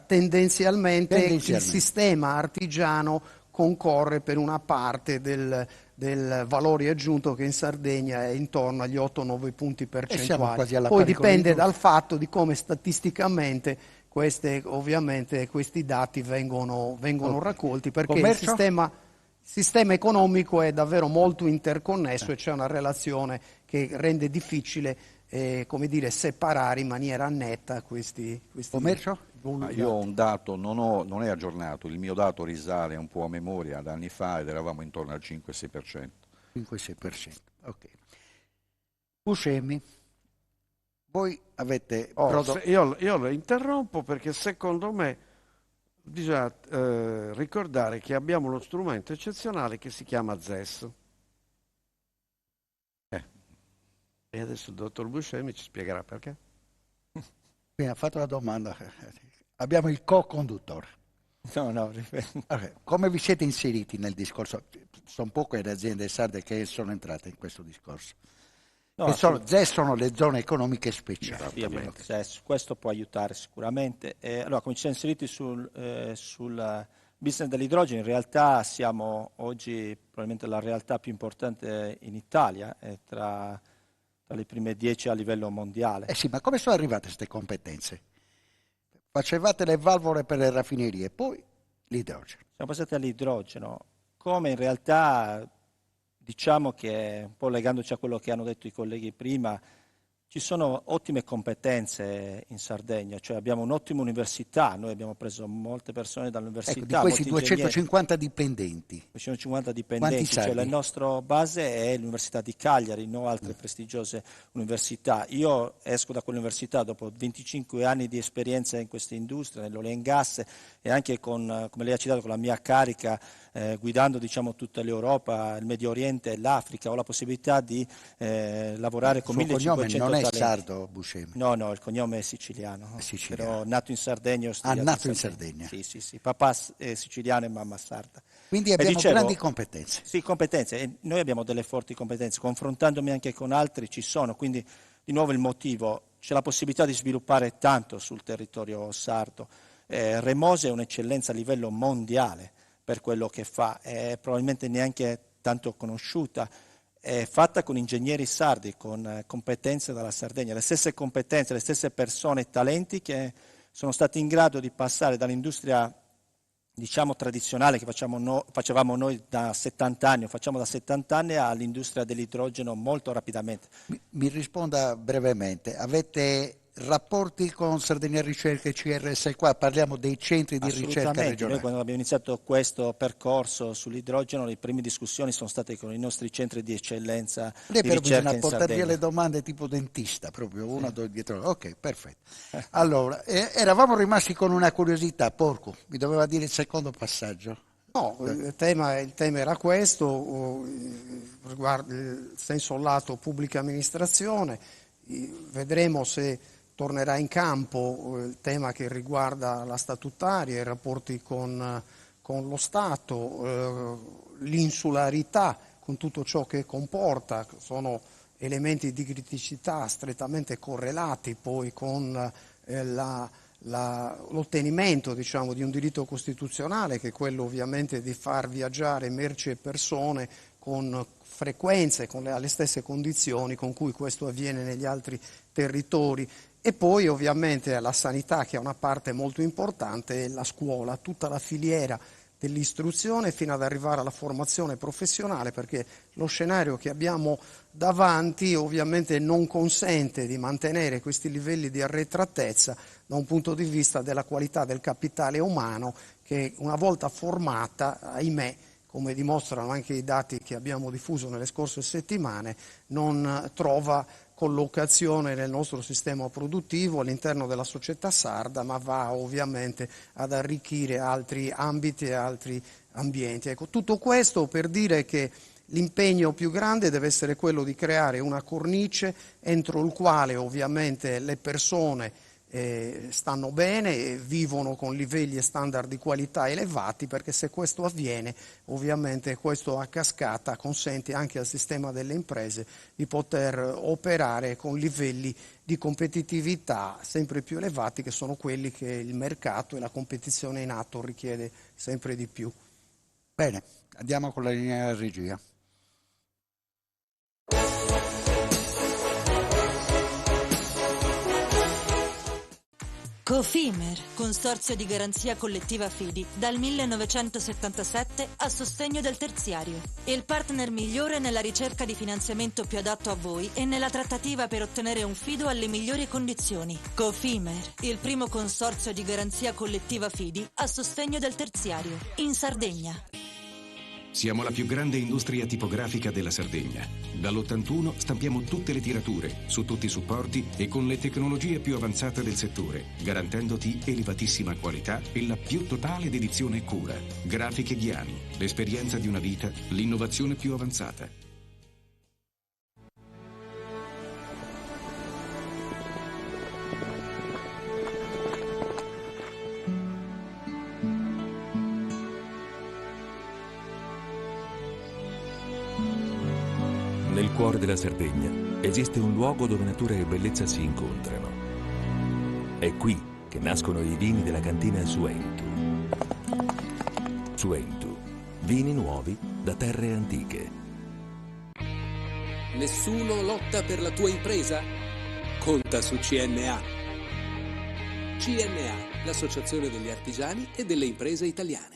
tendenzialmente il sistema artigiano concorre per una parte del valore aggiunto che in Sardegna è intorno agli 8-9 punti percentuali. Poi dipende dal fatto di come statisticamente questi dati vengono raccolti, perché il sistema economico è davvero molto interconnesso e c'è una relazione che rende difficile come dire, separare in maniera netta questi commercio? Io ho un dato, non è aggiornato, il mio dato risale un po' a memoria ad anni fa ed eravamo intorno al 5-6%. 5-6%, ok. Buscemi, voi avete... io lo interrompo perché secondo me bisogna ricordare che abbiamo uno strumento eccezionale che si chiama ZES. E adesso il dottor Buscemi ci spiegherà perché. Mi ha fatto la domanda. Abbiamo il co-conduttore. No, ripeto. Okay. Come vi siete inseriti nel discorso? Sono poche le aziende sarde che sono entrate in questo discorso. No, ZES sono le zone economiche speciali. Questo può aiutare sicuramente. Allora, come ci siamo inseriti sul business dell'idrogeno, in realtà siamo oggi probabilmente la realtà più importante in Italia, tra le prime 10 a livello mondiale. Sì, ma come sono arrivate queste competenze? Facevate le valvole per le raffinerie, poi l'idrogeno. Siamo passati all'idrogeno, come in realtà, diciamo che, un po' legandoci a quello che hanno detto i colleghi prima, ci sono ottime competenze in Sardegna, cioè abbiamo un'ottima università, noi abbiamo preso molte persone dall'università. Ecco, di questi 250 dipendenti. 250 dipendenti, cioè la nostra base è l'Università di Cagliari, non altre prestigiose università. Io esco da quell'università dopo 25 anni di esperienza in questa industria, nell'oil and gas, e anche con, come lei ha citato, con la mia carica, guidando diciamo tutta l'Europa, il Medio Oriente e l'Africa, ho la possibilità di lavorare con 1500 non è sardo Buscemi? No, il cognome è siciliano. Però nato in Sardegna. Nato in Sardegna. Sì. Papà è siciliano e mamma sarda. Quindi abbiamo grandi competenze. Sì, competenze, e noi abbiamo delle forti competenze, confrontandomi anche con altri ci sono, quindi di nuovo il motivo, c'è la possibilità di sviluppare tanto sul territorio sardo. Remose è un'eccellenza a livello mondiale per quello che fa, è probabilmente neanche tanto conosciuta, è fatta con ingegneri sardi, con competenze dalla Sardegna, le stesse competenze, le stesse persone e talenti che sono stati in grado di passare dall'industria diciamo tradizionale che facevamo noi da 70 anni, o facciamo da 70 anni, all'industria dell'idrogeno molto rapidamente. Mi risponda brevemente, avete rapporti con Sardegna Ricerca e CRS qua? Parliamo dei centri di ricerca regionali. Noi quando abbiamo iniziato questo percorso sull'idrogeno, le prime discussioni sono state con i nostri centri di eccellenza di ricerca in Sardegna. Bisogna portare via le domande tipo dentista, proprio una dietro. Ok, perfetto. Allora, eravamo rimasti con una curiosità. Porco, mi doveva dire il secondo passaggio. No, il tema era questo, riguardo il senso lato pubblica amministrazione. Vedremo se tornerà in campo il tema che riguarda la statutaria, i rapporti con lo Stato, l'insularità con tutto ciò che comporta, sono elementi di criticità strettamente correlati poi con l'ottenimento diciamo, di un diritto costituzionale, che è quello ovviamente di far viaggiare merci e persone con frequenze, con le stesse condizioni con cui questo avviene negli altri territori. E poi ovviamente la sanità, che è una parte molto importante, e la scuola, tutta la filiera dell'istruzione fino ad arrivare alla formazione professionale, perché lo scenario che abbiamo davanti ovviamente non consente di mantenere questi livelli di arretratezza da un punto di vista della qualità del capitale umano, che una volta formata, ahimè, come dimostrano anche i dati che abbiamo diffuso nelle scorse settimane, non trova collocazione nel nostro sistema produttivo all'interno della società sarda, ma va ovviamente ad arricchire altri ambiti e altri ambienti. Ecco, tutto questo per dire che l'impegno più grande deve essere quello di creare una cornice entro il quale ovviamente le persone stanno bene e vivono con livelli e standard di qualità elevati, perché se questo avviene ovviamente questo a cascata consente anche al sistema delle imprese di poter operare con livelli di competitività sempre più elevati, che sono quelli che il mercato e la competizione in atto richiede sempre di più. Bene, andiamo con la linea della regia. Cofimer, consorzio di garanzia collettiva Fidi, dal 1977 a sostegno del terziario. Il partner migliore nella ricerca di finanziamento più adatto a voi e nella trattativa per ottenere un fido alle migliori condizioni. Cofimer, il primo consorzio di garanzia collettiva Fidi a sostegno del terziario, in Sardegna. Siamo la più grande industria tipografica della Sardegna. Dall'81 stampiamo tutte le tirature, su tutti i supporti e con le tecnologie più avanzate del settore, garantendoti elevatissima qualità e la più totale dedizione e cura. Grafiche Ghiani, l'esperienza di una vita, l'innovazione più avanzata. Nel cuore della Sardegna esiste un luogo dove natura e bellezza si incontrano. È qui che nascono i vini della cantina Suentu. Suentu, vini nuovi da terre antiche. Nessuno lotta per la tua impresa? Conta su CNA. CNA, l'associazione degli artigiani e delle imprese italiane.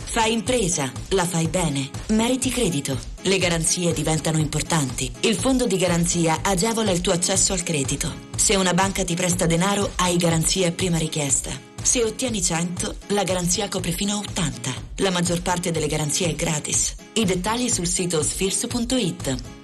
Fai impresa, la fai bene, meriti credito. Le garanzie diventano importanti. Il fondo di garanzia agevola il tuo accesso al credito. Se una banca ti presta denaro, hai garanzia a prima richiesta. Se ottieni 100, la garanzia copre fino a 80. La maggior parte delle garanzie è gratis. I dettagli sul sito sfirso.it.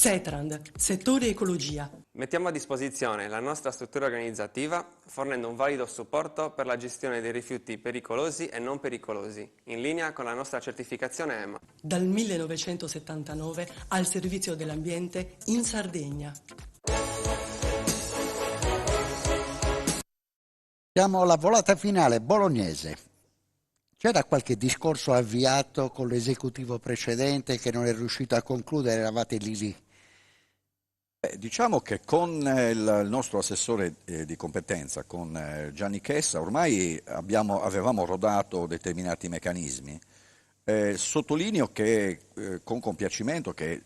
Setrand, settore ecologia. Mettiamo a disposizione la nostra struttura organizzativa fornendo un valido supporto per la gestione dei rifiuti pericolosi e non pericolosi, in linea con la nostra certificazione EMA. Dal 1979 al servizio dell'ambiente in Sardegna. Siamo alla volata finale bolognese. C'era qualche discorso avviato con l'esecutivo precedente che non è riuscito a concludere, eravate lì? Diciamo che con il nostro assessore di competenza, con Gianni Chessa, ormai avevamo rodato determinati meccanismi. Sottolineo che con compiacimento che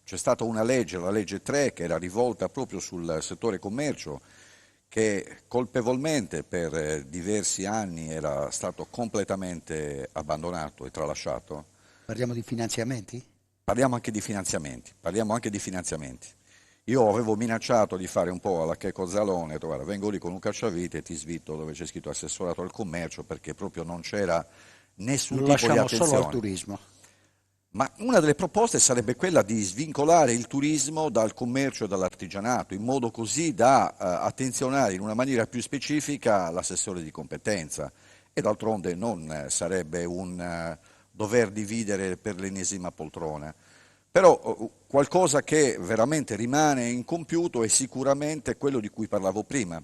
c'è stata una legge, la legge 3, che era rivolta proprio sul settore commercio, che colpevolmente per diversi anni era stato completamente abbandonato e tralasciato. Parliamo di finanziamenti? Parliamo anche di finanziamenti. Io avevo minacciato di fare un po' alla Checco Zalone, guarda, vengo lì con un cacciavite e ti svito dove c'è scritto assessorato al commercio, perché proprio non c'era nessun tipo di attenzione. Lo lasciamo solo al turismo. Ma una delle proposte sarebbe quella di svincolare il turismo dal commercio e dall'artigianato, in modo così da attenzionare in una maniera più specifica l'assessore di competenza. E d'altronde non sarebbe un dover dividere per l'ennesima poltrona. Però qualcosa che veramente rimane incompiuto è sicuramente quello di cui parlavo prima.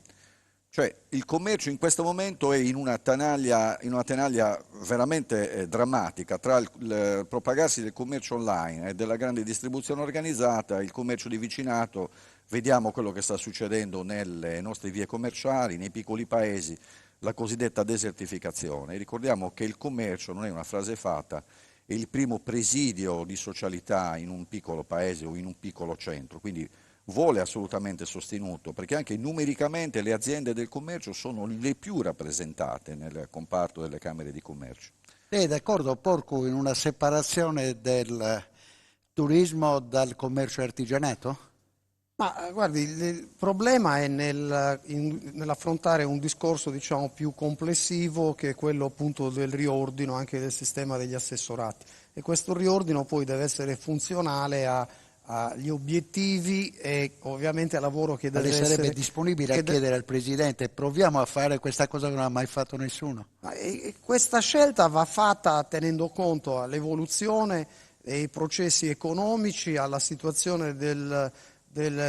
Cioè il commercio in questo momento è in una tenaglia veramente drammatica tra il propagarsi del commercio online e della grande distribuzione organizzata, il commercio di vicinato. Vediamo quello che sta succedendo nelle nostre vie commerciali, nei piccoli paesi, la cosiddetta desertificazione. Ricordiamo che il commercio non è una frase fatta, è il primo presidio di socialità in un piccolo paese o in un piccolo centro, quindi vuole assolutamente sostenuto, perché anche numericamente le aziende del commercio sono le più rappresentate nel comparto delle camere di commercio. Lei è d'accordo, Porcu, in una separazione del turismo dal commercio artigianato? Ma guardi, il problema è nell'affrontare un discorso diciamo più complessivo, che è quello appunto del riordino anche del sistema degli assessorati, e questo riordino poi deve essere funzionale agli obiettivi e ovviamente al lavoro che deve essere. Lei sarebbe disponibile a chiedere al Presidente proviamo a fare questa cosa che non ha mai fatto nessuno? E questa scelta va fatta tenendo conto all'evoluzione dei processi economici, alla situazione del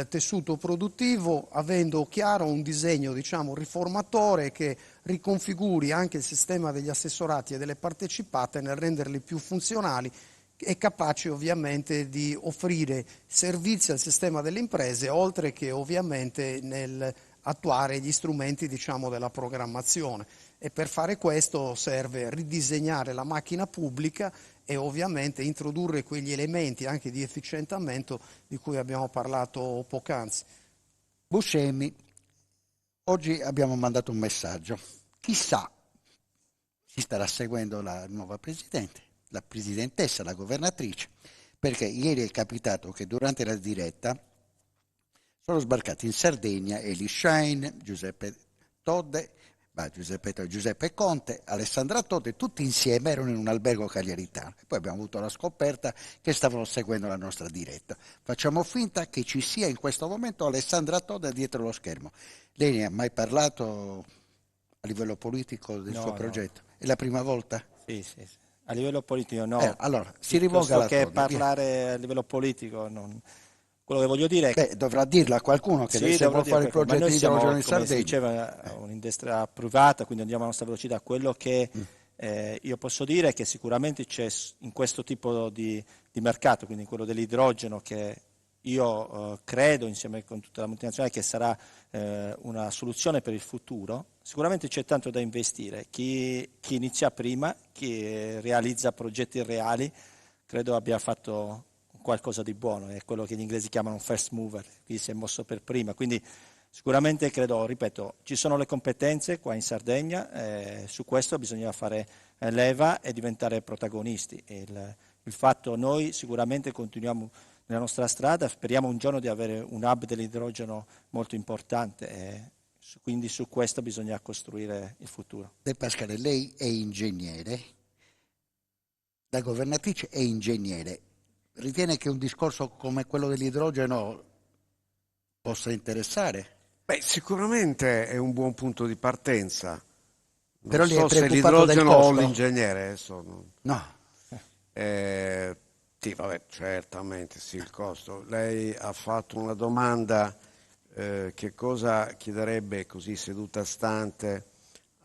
tessuto produttivo, avendo chiaro un disegno diciamo riformatore che riconfiguri anche il sistema degli assessorati e delle partecipate nel renderli più funzionali e capaci ovviamente di offrire servizi al sistema delle imprese, oltre che ovviamente nel attuare gli strumenti diciamo della programmazione. E per fare questo serve ridisegnare la macchina pubblica e ovviamente introdurre quegli elementi anche di efficientamento di cui abbiamo parlato poc'anzi. Buscemi, oggi abbiamo mandato un messaggio. Chissà, si starà seguendo la nuova Presidente, la Presidentessa, la Governatrice, perché ieri è capitato che durante la diretta sono sbarcati in Sardegna Eli Schein, Giuseppe Conte, Alessandra Todde, tutti insieme erano in un albergo cagliaritano. E poi abbiamo avuto la scoperta che stavano seguendo la nostra diretta. Facciamo finta che ci sia in questo momento Alessandra Todde dietro lo schermo. Lei ne ha mai parlato a livello politico del suo progetto? È la prima volta? Sì. A livello politico no. Allora, si rivolga alla Todde. Che parlare a livello politico non... Quello che voglio dire è che dovrà dirlo a qualcuno che lei può fare il progetto di idrogeno in Sardegna. Come si diceva, un'industria privata, quindi andiamo alla nostra velocità. Quello che io posso dire è che sicuramente c'è in questo tipo di mercato, quindi quello dell'idrogeno, che io credo insieme con tutta la multinazionale che sarà una soluzione per il futuro. Sicuramente c'è tanto da investire. Chi inizia prima, chi realizza progetti reali, credo abbia fatto qualcosa di buono, è quello che gli inglesi chiamano first mover, chi si è mosso per prima, quindi sicuramente credo, ripeto, ci sono le competenze qua in Sardegna, su questo bisogna fare leva e diventare protagonisti. Il fatto, noi sicuramente continuiamo nella nostra strada, speriamo un giorno di avere un hub dell'idrogeno molto importante, quindi su questo bisogna costruire il futuro. De Pascale, lei è ingegnere, la governatrice è ingegnere. Ritiene che un discorso come quello dell'idrogeno possa interessare. Beh, sicuramente è un buon punto di partenza. Non Però lì è so se preoccupato del l'idrogeno o costo? l'ingegnere adesso. No. Sì, vabbè, certamente sì, il costo. Lei ha fatto una domanda, che cosa chiederebbe così seduta stante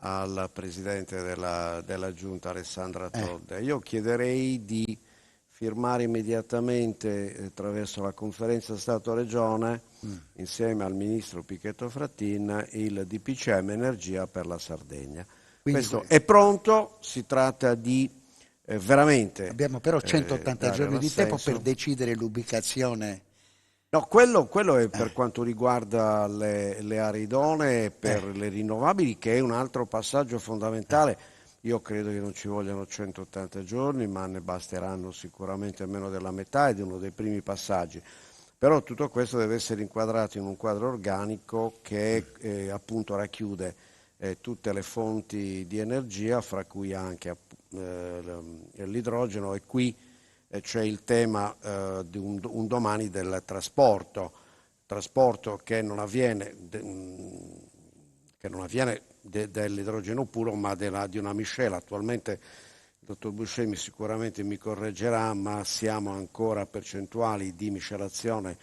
al Presidente della Giunta, Alessandra Todde? Io chiederei di firmare immediatamente attraverso la conferenza Stato-Regione, insieme al Ministro Pichetto Frattin, il DPCM Energia per la Sardegna. Questo è pronto, si tratta di veramente... Abbiamo però 180 giorni di tempo l'assenso. per decidere l'ubicazione. No, quello è per quanto riguarda le aree idonee per le rinnovabili, che è un altro passaggio fondamentale. Io credo che non ci vogliano 180 giorni, ma ne basteranno sicuramente meno della metà, ed è uno dei primi passaggi. Però tutto questo deve essere inquadrato in un quadro organico che appunto racchiude tutte le fonti di energia, fra cui anche l'idrogeno, e qui c'è il tema di un domani del trasporto che non avviene dell'idrogeno puro, ma di una miscela. Attualmente il dottor Buscemi sicuramente mi correggerà, ma siamo ancora a percentuali di miscelazione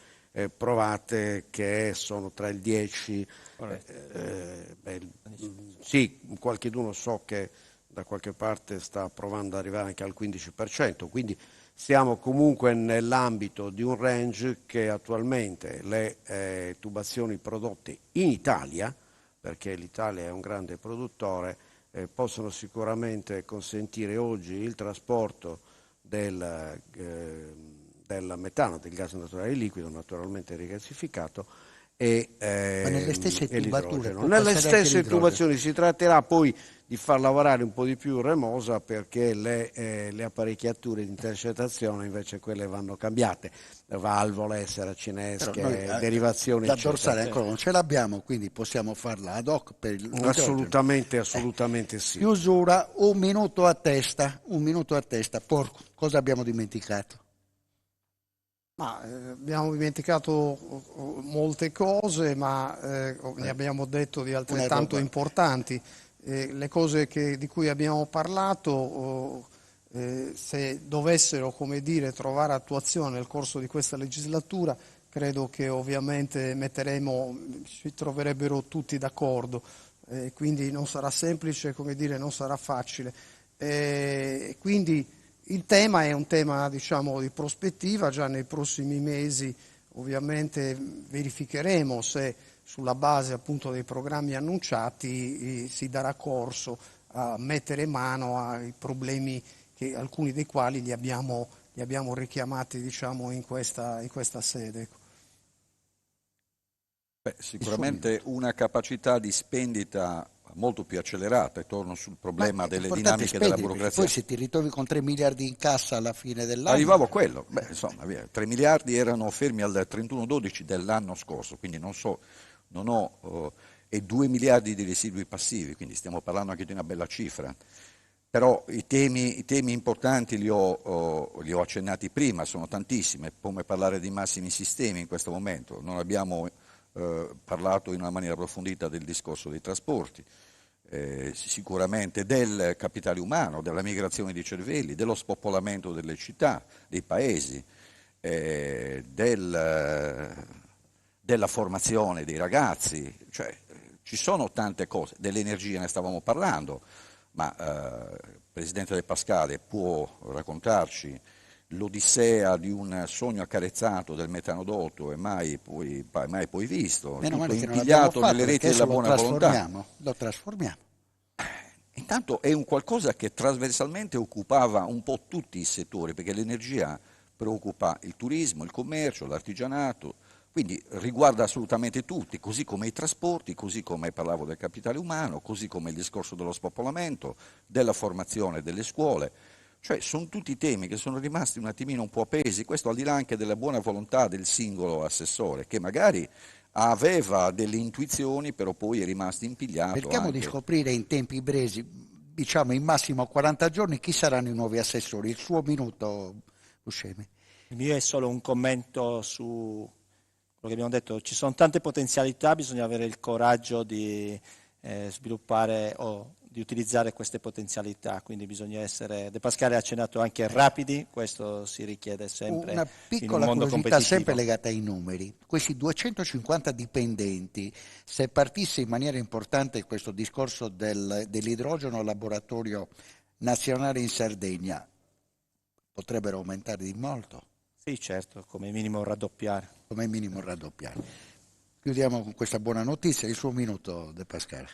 provate che sono tra il 10, sì, qualcheduno so che da qualche parte sta provando ad arrivare anche al 15%, quindi siamo comunque nell'ambito di un range che attualmente le tubazioni prodotte in Italia, perché l'Italia è un grande produttore, possono sicuramente consentire oggi il trasporto del metano, del gas naturale liquido, naturalmente rigassificato, Ma nelle stesse tubature può nelle passare anche stesse l'idrogeno? tubazioni. Si tratterà poi di far lavorare un po' di più Remosa, perché le apparecchiature di intercettazione invece quelle vanno cambiate, valvole, seracinesche, derivazioni la eccetera. dorsale ancora non ce l'abbiamo, quindi possiamo farla ad hoc per l'idrogeno. Assolutamente sì. Chiusura, un minuto a testa. Porco, cosa abbiamo dimenticato? Abbiamo dimenticato molte cose, ma ne abbiamo detto di altrettanto importanti. Le cose di cui abbiamo parlato, se dovessero, come dire, trovare attuazione nel corso di questa legislatura, credo che ovviamente si troverebbero tutti d'accordo, quindi non sarà semplice, come dire, non sarà facile. Quindi il tema è un tema, diciamo, di prospettiva. Già nei prossimi mesi ovviamente verificheremo se sulla base appunto dei programmi annunciati si darà corso a mettere mano ai problemi alcuni dei quali li abbiamo richiamati, diciamo, in questa sede. Sicuramente una capacità di spendita molto più accelerata, e torno sul problema delle dinamiche della burocrazia. Poi se ti ritrovi con 3 miliardi in cassa alla fine dell'anno... Arrivavo a quello, insomma, 3 miliardi erano fermi al 31/12 dell'anno scorso, quindi e 2 miliardi di residui passivi, quindi stiamo parlando anche di una bella cifra. Però i temi importanti li ho accennati prima, sono tantissimi, come parlare di massimi sistemi in questo momento. Non abbiamo parlato in una maniera approfondita del discorso dei trasporti, sicuramente del capitale umano, della migrazione di cervelli, dello spopolamento delle città, dei paesi, della formazione dei ragazzi, cioè ci sono tante cose. Dell'energia ne stavamo parlando, ma il Presidente del Pascale può raccontarci l'odissea di un sogno accarezzato del metanodotto e mai poi visto, Meno tutto male che non impigliato l'abbiamo nelle reti della buona volontà. Lo trasformiamo. Intanto è un qualcosa che trasversalmente occupava un po' tutti i settori, perché l'energia preoccupa il turismo, il commercio, l'artigianato, quindi riguarda assolutamente tutti, così come i trasporti, così come parlavo del capitale umano, così come il discorso dello spopolamento, della formazione delle scuole. Cioè sono tutti temi che sono rimasti un attimino un po' appesi, questo al di là anche della buona volontà del singolo assessore, che magari aveva delle intuizioni, però poi è rimasto impigliato. Cerchiamo di scoprire in tempi brevi, diciamo in massimo 40 giorni, chi saranno i nuovi assessori. Il suo minuto, Buscemi. Il mio è solo un commento su che abbiamo detto, ci sono tante potenzialità, bisogna avere il coraggio di sviluppare o di utilizzare queste potenzialità, quindi bisogna essere, De Pascale ha accennato anche rapidi, questo si richiede sempre Una in un piccola mondo curiosità competitivo. sempre legata ai numeri. Questi 250 dipendenti, se partisse in maniera importante questo discorso dell'idrogeno al laboratorio nazionale in Sardegna, potrebbero aumentare di molto? Sì, certo, come minimo raddoppiare. Come minimo raddoppiare. Chiudiamo con questa buona notizia, il suo minuto, De Pascale.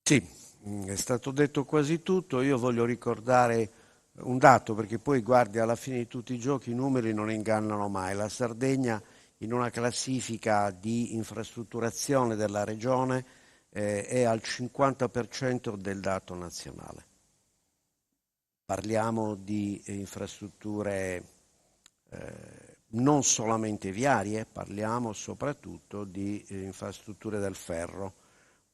Sì. È stato detto quasi tutto, io voglio ricordare un dato, perché poi guardi, alla fine di tutti i giochi i numeri non ingannano mai. La Sardegna in una classifica di infrastrutturazione della regione è al 50% del dato nazionale. Parliamo di infrastrutture non solamente viarie, parliamo soprattutto di infrastrutture del ferro,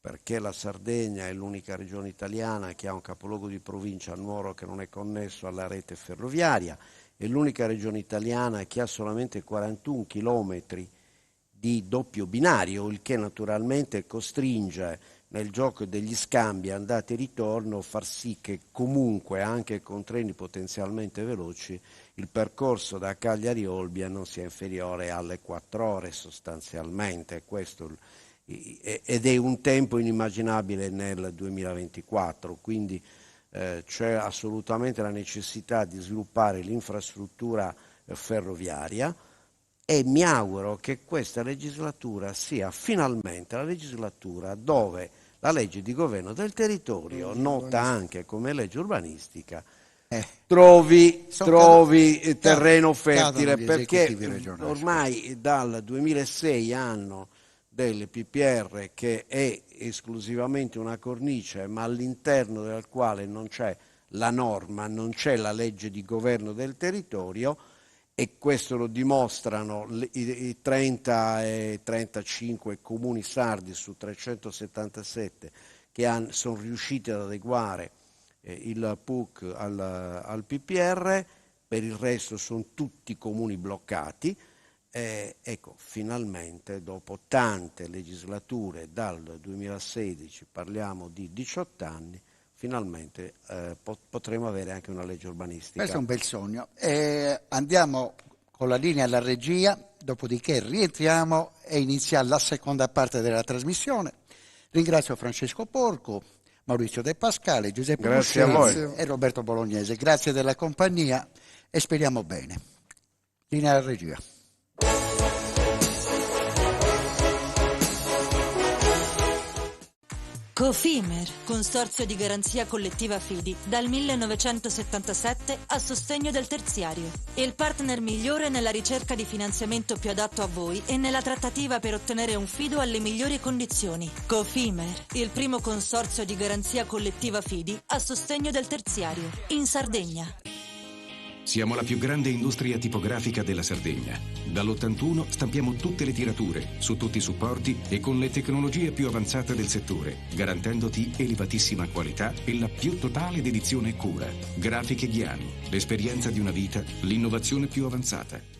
perché la Sardegna è l'unica regione italiana che ha un capoluogo di provincia a Nuoro che non è connesso alla rete ferroviaria, è l'unica regione italiana che ha solamente 41 chilometri di doppio binario, il che naturalmente costringe nel gioco degli scambi andata e ritorno far sì che comunque, anche con treni potenzialmente veloci, il percorso da Cagliari a Olbia non sia inferiore alle 4 ore sostanzialmente. Questo ed è un tempo inimmaginabile nel 2024, quindi c'è assolutamente la necessità di sviluppare l'infrastruttura ferroviaria e mi auguro che questa legislatura sia finalmente la legislatura dove la legge di governo del territorio, nota anche come legge urbanistica, trovi terreno fertile, perché ormai dal 2006 anno del PPR, che è esclusivamente una cornice, ma all'interno del quale non c'è la norma, non c'è la legge di governo del territorio, e questo lo dimostrano i 30 e 35 comuni sardi su 377 che sono riusciti ad adeguare il PUC al PPR, per il resto sono tutti comuni bloccati. Ecco, finalmente dopo tante legislature, dal 2016 parliamo di 18 anni, finalmente potremo avere anche una legge urbanistica. Questo è un bel sogno. Andiamo con la linea alla regia, dopodiché rientriamo e inizia la seconda parte della trasmissione. Ringrazio Francesco Porco, Maurizio De Pascale, Giuseppe Buscelli e Roberto Bolognese. Grazie della compagnia e speriamo bene. Linea alla regia. Cofimer, consorzio di garanzia collettiva Fidi, dal 1977 a sostegno del terziario. Il partner migliore nella ricerca di finanziamento più adatto a voi e nella trattativa per ottenere un fido alle migliori condizioni. Cofimer, il primo consorzio di garanzia collettiva Fidi a sostegno del terziario, in Sardegna. Siamo la più grande industria tipografica della Sardegna. Dall'81 stampiamo tutte le tirature, su tutti i supporti e con le tecnologie più avanzate del settore, garantendoti elevatissima qualità e la più totale dedizione e cura. Grafiche Ghiani, l'esperienza di una vita, l'innovazione più avanzata.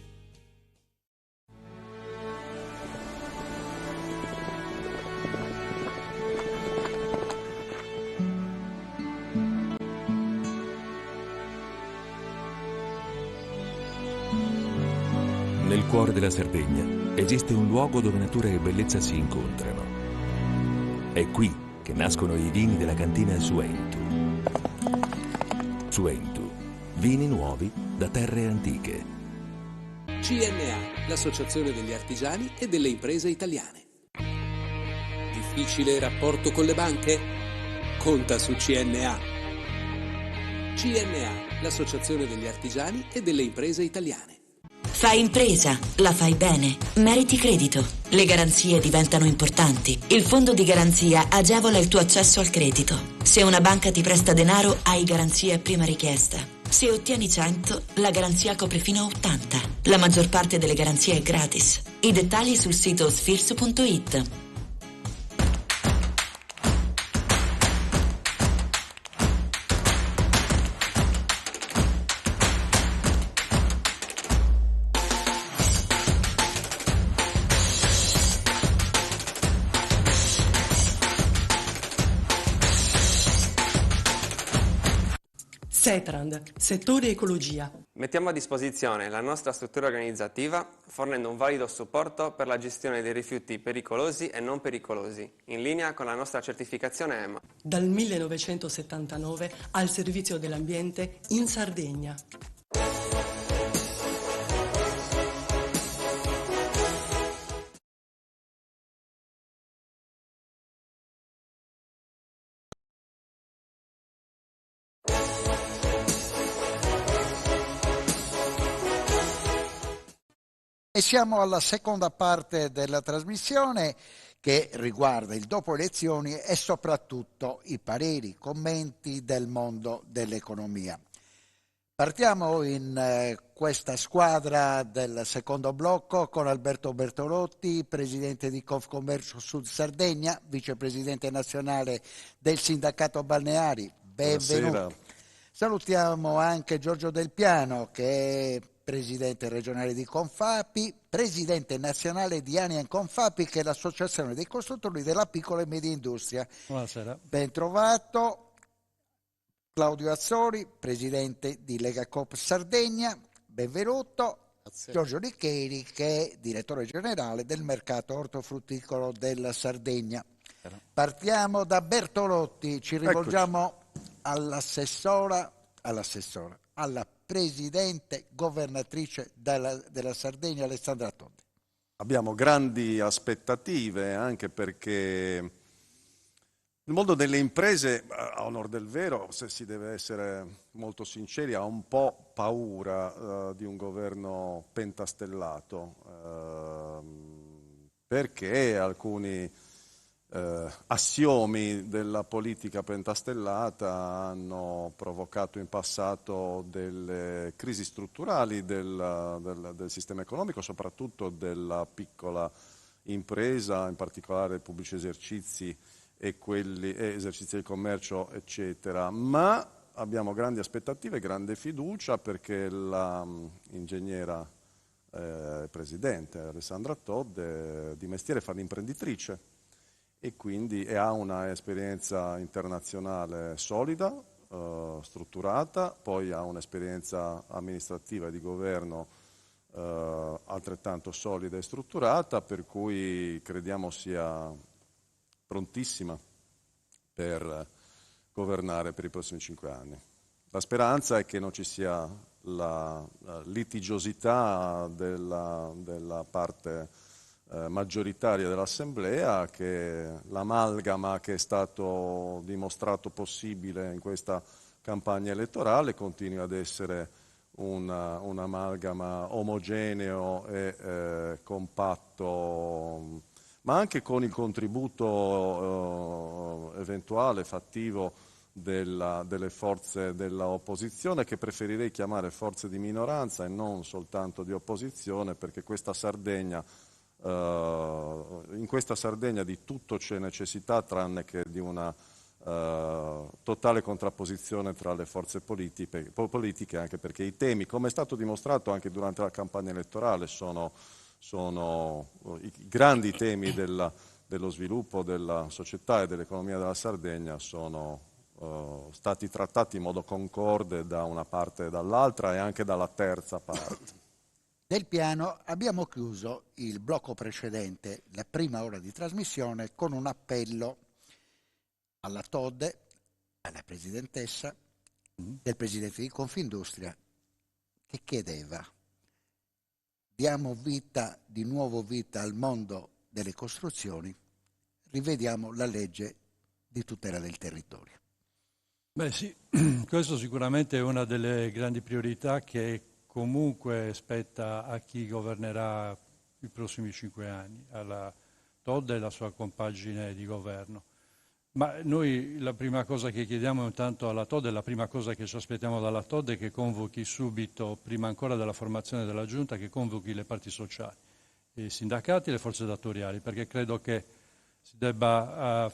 Nel cuore della Sardegna esiste un luogo dove natura e bellezza si incontrano. È qui che nascono i vini della cantina Suentu. Suentu, vini nuovi da terre antiche. CNA, l'associazione degli artigiani e delle imprese italiane. Difficile rapporto con le banche? Conta su CNA. CNA, l'associazione degli artigiani e delle imprese italiane. Fai impresa, la fai bene, meriti credito. Le garanzie diventano importanti. Il fondo di garanzia agevola il tuo accesso al credito. Se una banca ti presta denaro, hai garanzia a prima richiesta. Se ottieni 100, la garanzia copre fino a 80. La maggior parte delle garanzie è gratis. I dettagli sul sito sfirso.it. Etrand, settore ecologia. Mettiamo a disposizione la nostra struttura organizzativa fornendo un valido supporto per la gestione dei rifiuti pericolosi e non pericolosi, in linea con la nostra certificazione EMA. Dal 1979 al servizio dell'ambiente in Sardegna. E siamo alla seconda parte della trasmissione che riguarda il dopo elezioni e soprattutto i pareri, i commenti del mondo dell'economia. Partiamo in questa squadra del secondo blocco con Alberto Bertolotti, presidente di Confcommercio Sud Sardegna, vicepresidente nazionale del sindacato balneari. Benvenuto. Buonasera. Salutiamo anche Giorgio Del Piano, che è presidente regionale di Confapi, presidente nazionale di ANIAN Confapi, che è l'associazione dei costruttori della piccola e media industria. Buonasera. Ben trovato. Claudio Azzori, presidente di Lega Coop Sardegna, benvenuto. Grazie. Giorgio Liccheri, che è direttore generale del mercato ortofrutticolo della Sardegna. Partiamo da Bertolotti, ci rivolgiamo alla presidente governatrice della Sardegna, Alessandra Todde. Abbiamo grandi aspettative, anche perché il mondo delle imprese, a onor del vero, se si deve essere molto sinceri, ha un po' paura di un governo pentastellato, perché alcuni assiomi della politica pentastellata hanno provocato in passato delle crisi strutturali del sistema economico, soprattutto della piccola impresa, in particolare i pubblici esercizi e quelli esercizi del commercio, eccetera. Ma abbiamo grandi aspettative, grande fiducia, perché la ingegnera presidente Alessandra Todde di mestiere fa l'imprenditrice e quindi ha una esperienza internazionale solida, strutturata, poi ha un'esperienza amministrativa e di governo altrettanto solida e strutturata, per cui crediamo sia prontissima per governare per i prossimi 5 anni. La speranza è che non ci sia la litigiosità della parte maggioritaria dell'Assemblea, che l'amalgama che è stato dimostrato possibile in questa campagna elettorale continui ad essere un amalgama omogeneo e compatto, ma anche con il contributo eventuale, fattivo, delle forze dell'opposizione, che preferirei chiamare forze di minoranza e non soltanto di opposizione, perché questa Sardegna, in questa Sardegna di tutto c'è necessità, tranne che di una totale contrapposizione tra le forze politiche, anche perché i temi, come è stato dimostrato anche durante la campagna elettorale, sono i grandi temi dello sviluppo della società e dell'economia della Sardegna, sono stati trattati in modo concorde da una parte e dall'altra e anche dalla terza parte. Del Piano, abbiamo chiuso il blocco precedente, la prima ora di trasmissione, con un appello alla Todde, alla presidentessa, del presidente di Confindustria, che chiedeva: diamo di nuovo vita al mondo delle costruzioni, rivediamo la legge di tutela del territorio. Beh sì, questo sicuramente è una delle grandi priorità che comunque spetta a chi governerà i prossimi 5 anni, alla Todde e la sua compagine di governo. Ma noi la prima cosa che chiediamo intanto alla Todde, la prima cosa che ci aspettiamo dalla Todde è che convochi subito, prima ancora della formazione della Giunta, che convochi le parti sociali, i sindacati e le forze datoriali, perché credo che si debba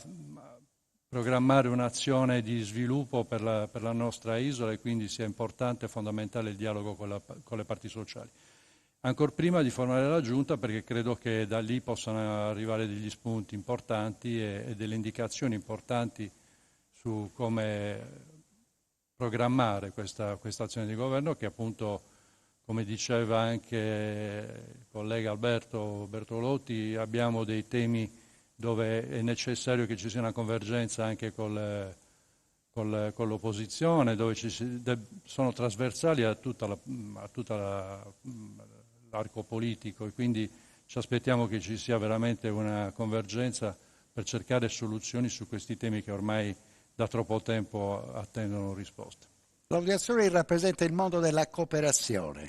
programmare un'azione di sviluppo per la nostra isola e quindi sia importante e fondamentale il dialogo con le parti sociali. Ancor prima di formare la Giunta, perché credo che da lì possano arrivare degli spunti importanti e delle indicazioni importanti su come programmare questa azione di governo che appunto, come diceva anche il collega Alberto Bertolotti, abbiamo dei temi dove è necessario che ci sia una convergenza anche con l'opposizione, dove sono trasversali a tutta l'arco politico, e quindi ci aspettiamo che ci sia veramente una convergenza per cercare soluzioni su questi temi che ormai da troppo tempo attendono risposte. L'organizzazione rappresenta il mondo della cooperazione.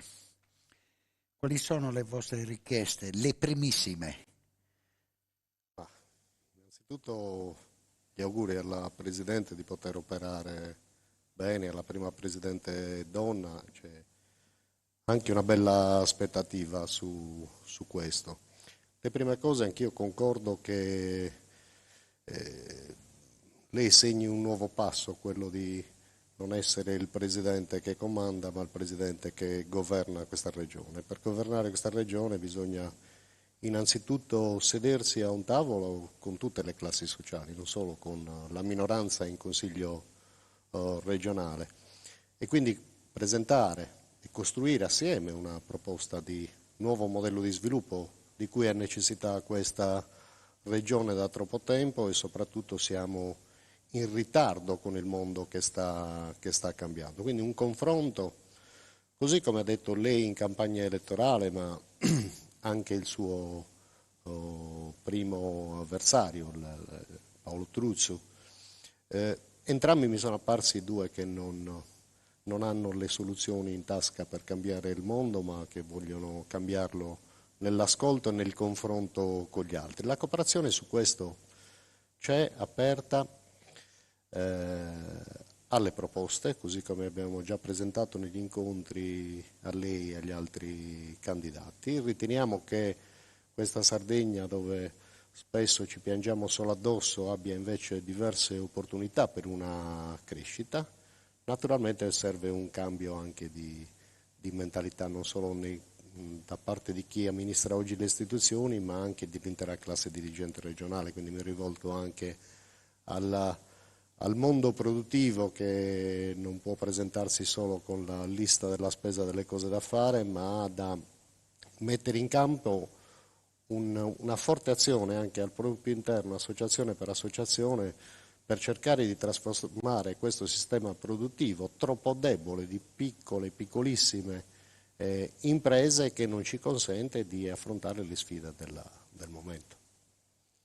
Quali sono le vostre richieste, le primissime? Innanzitutto gli auguri alla Presidente di poter operare bene, alla prima Presidente donna, c'è anche una bella aspettativa su questo. Le prime cose, anch'io concordo che lei segni un nuovo passo, quello di non essere il Presidente che comanda, ma il Presidente che governa questa regione. Per governare questa regione bisogna innanzitutto sedersi a un tavolo con tutte le classi sociali, non solo con la minoranza in Consiglio regionale, e quindi presentare e costruire assieme una proposta di nuovo modello di sviluppo di cui ha necessità questa regione da troppo tempo, e soprattutto siamo in ritardo con il mondo che sta cambiando. Quindi un confronto, così come ha detto lei in campagna elettorale, ma anche il suo primo avversario, Paolo Truzzu. Entrambi mi sono apparsi due che non hanno le soluzioni in tasca per cambiare il mondo, ma che vogliono cambiarlo nell'ascolto e nel confronto con gli altri. La cooperazione su questo c'è, aperta alle proposte, così come abbiamo già presentato negli incontri a lei e agli altri candidati. Riteniamo che questa Sardegna, dove spesso ci piangiamo solo addosso, abbia invece diverse opportunità per una crescita. Naturalmente serve un cambio anche di mentalità, non solo da parte di chi amministra oggi le istituzioni, ma anche dell'intera classe dirigente regionale, quindi mi rivolgo anche al mondo produttivo, che non può presentarsi solo con la lista della spesa delle cose da fare, ma da mettere in campo una forte azione anche al proprio interno, associazione per associazione, per cercare di trasformare questo sistema produttivo troppo debole di piccolissime imprese, che non ci consente di affrontare le sfide del momento.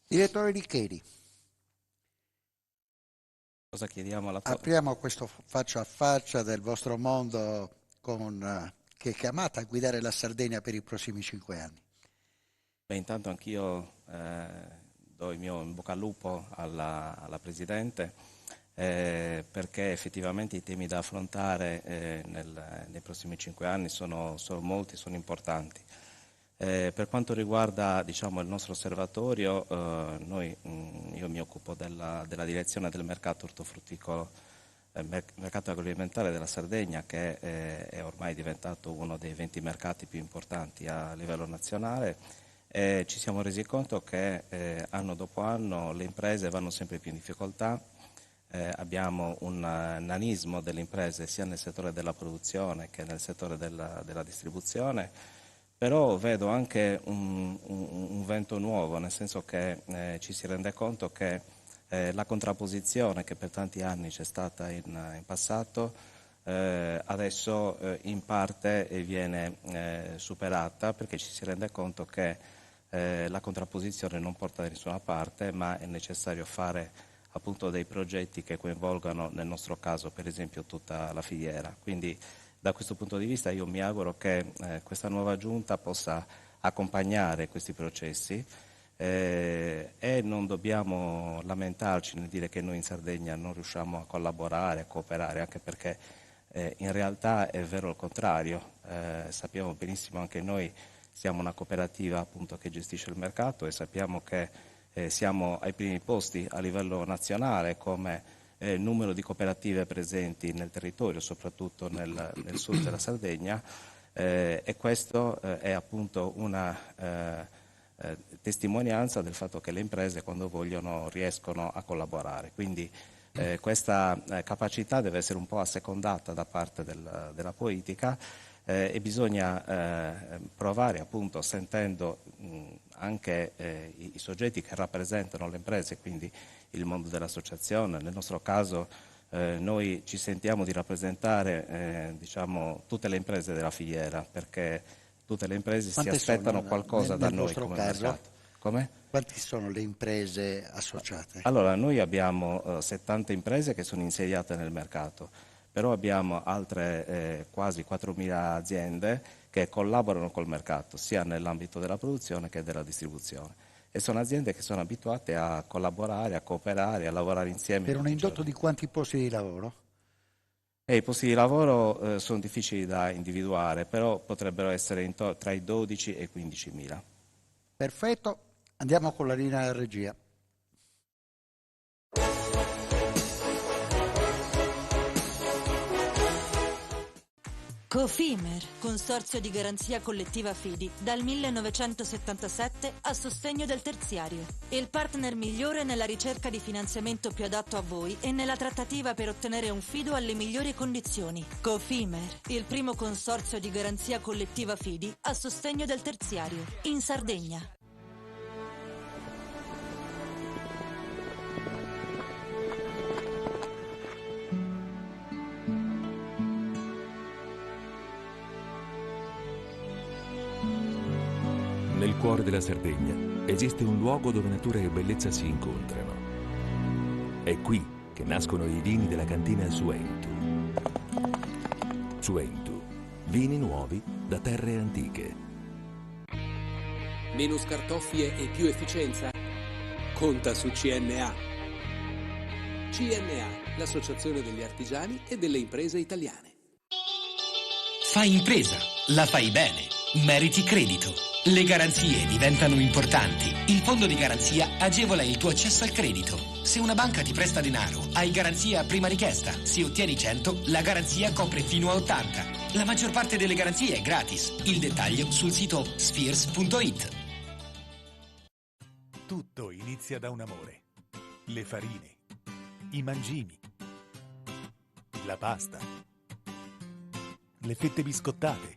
Direttore Richeri. Cosa chiediamo alla Apriamo questo faccia a faccia del vostro mondo che è chiamata a guidare la Sardegna per i prossimi 5 anni. Beh, intanto anch'io do il mio in bocca al lupo alla Presidente, perché effettivamente i temi da affrontare nei prossimi 5 anni sono molti, sono importanti. Per quanto riguarda, diciamo, il nostro osservatorio, io mi occupo della direzione del mercato ortofrutticolo, mercato agroalimentare della Sardegna, che è ormai diventato uno dei 20 mercati più importanti a livello nazionale. Ci siamo resi conto che anno dopo anno le imprese vanno sempre più in difficoltà. Abbiamo un nanismo delle imprese sia nel settore della produzione che nel settore della distribuzione. Però vedo anche un vento nuovo, nel senso che ci si rende conto che la contrapposizione che per tanti anni c'è stata in passato adesso in parte viene superata, perché ci si rende conto che la contrapposizione non porta da nessuna parte, ma è necessario fare appunto dei progetti che coinvolgano, nel nostro caso per esempio, tutta la filiera. Quindi da questo punto di vista io mi auguro che questa nuova giunta possa accompagnare questi processi e non dobbiamo lamentarci nel dire che noi in Sardegna non riusciamo a collaborare, a cooperare, anche perché in realtà è vero il contrario. Sappiamo benissimo anche noi, siamo una cooperativa appunto che gestisce il mercato, e sappiamo che siamo ai primi posti a livello nazionale come numero di cooperative presenti nel territorio, soprattutto nel sud della Sardegna, e questo è appunto una testimonianza del fatto che le imprese, quando vogliono, riescono a collaborare. Quindi Questa capacità deve essere un po' assecondata da parte della politica e bisogna provare, appunto, sentendo anche i soggetti che rappresentano le imprese, quindi il mondo dell'associazione. Nel nostro caso noi ci sentiamo di rappresentare diciamo, tutte le imprese della filiera, perché tutte le imprese si aspettano qualcosa da noi come mercato. Come? Quanti sono le imprese associate? Allora, noi abbiamo 70 imprese che sono insediate nel mercato, però abbiamo altre quasi 4.000 aziende che collaborano col mercato, sia nell'ambito della produzione che della distribuzione. E sono aziende che sono abituate a collaborare, a cooperare, a lavorare insieme. Per un indotto di quanti posti di lavoro? I posti di lavoro sono difficili da individuare, però potrebbero essere tra i 12 e i 15.000. Perfetto, andiamo con la linea della regia. Cofimer, consorzio di garanzia collettiva Fidi, dal 1977 a sostegno del terziario. Il partner migliore nella ricerca di finanziamento più adatto a voi e nella trattativa per ottenere un fido alle migliori condizioni. Cofimer, il primo consorzio di garanzia collettiva Fidi a sostegno del terziario, in Sardegna. Nel cuore della Sardegna esiste un luogo dove natura e bellezza si incontrano. È qui che nascono i vini della cantina Suentu. Suentu, vini nuovi da terre antiche. Meno scartoffie e più efficienza? Conta su CNA. CNA, l'associazione degli artigiani e delle imprese italiane. Fai impresa, la fai bene, meriti credito. Le garanzie diventano importanti. Il fondo di garanzia agevola il tuo accesso al credito. Se una banca ti presta denaro, hai garanzia a prima richiesta. Se ottieni 100, la garanzia copre fino a 80. La maggior parte delle garanzie è gratis. Il dettaglio sul sito spheres.it. Tutto inizia da un amore. Le farine, i mangimi, la pasta, le fette biscottate,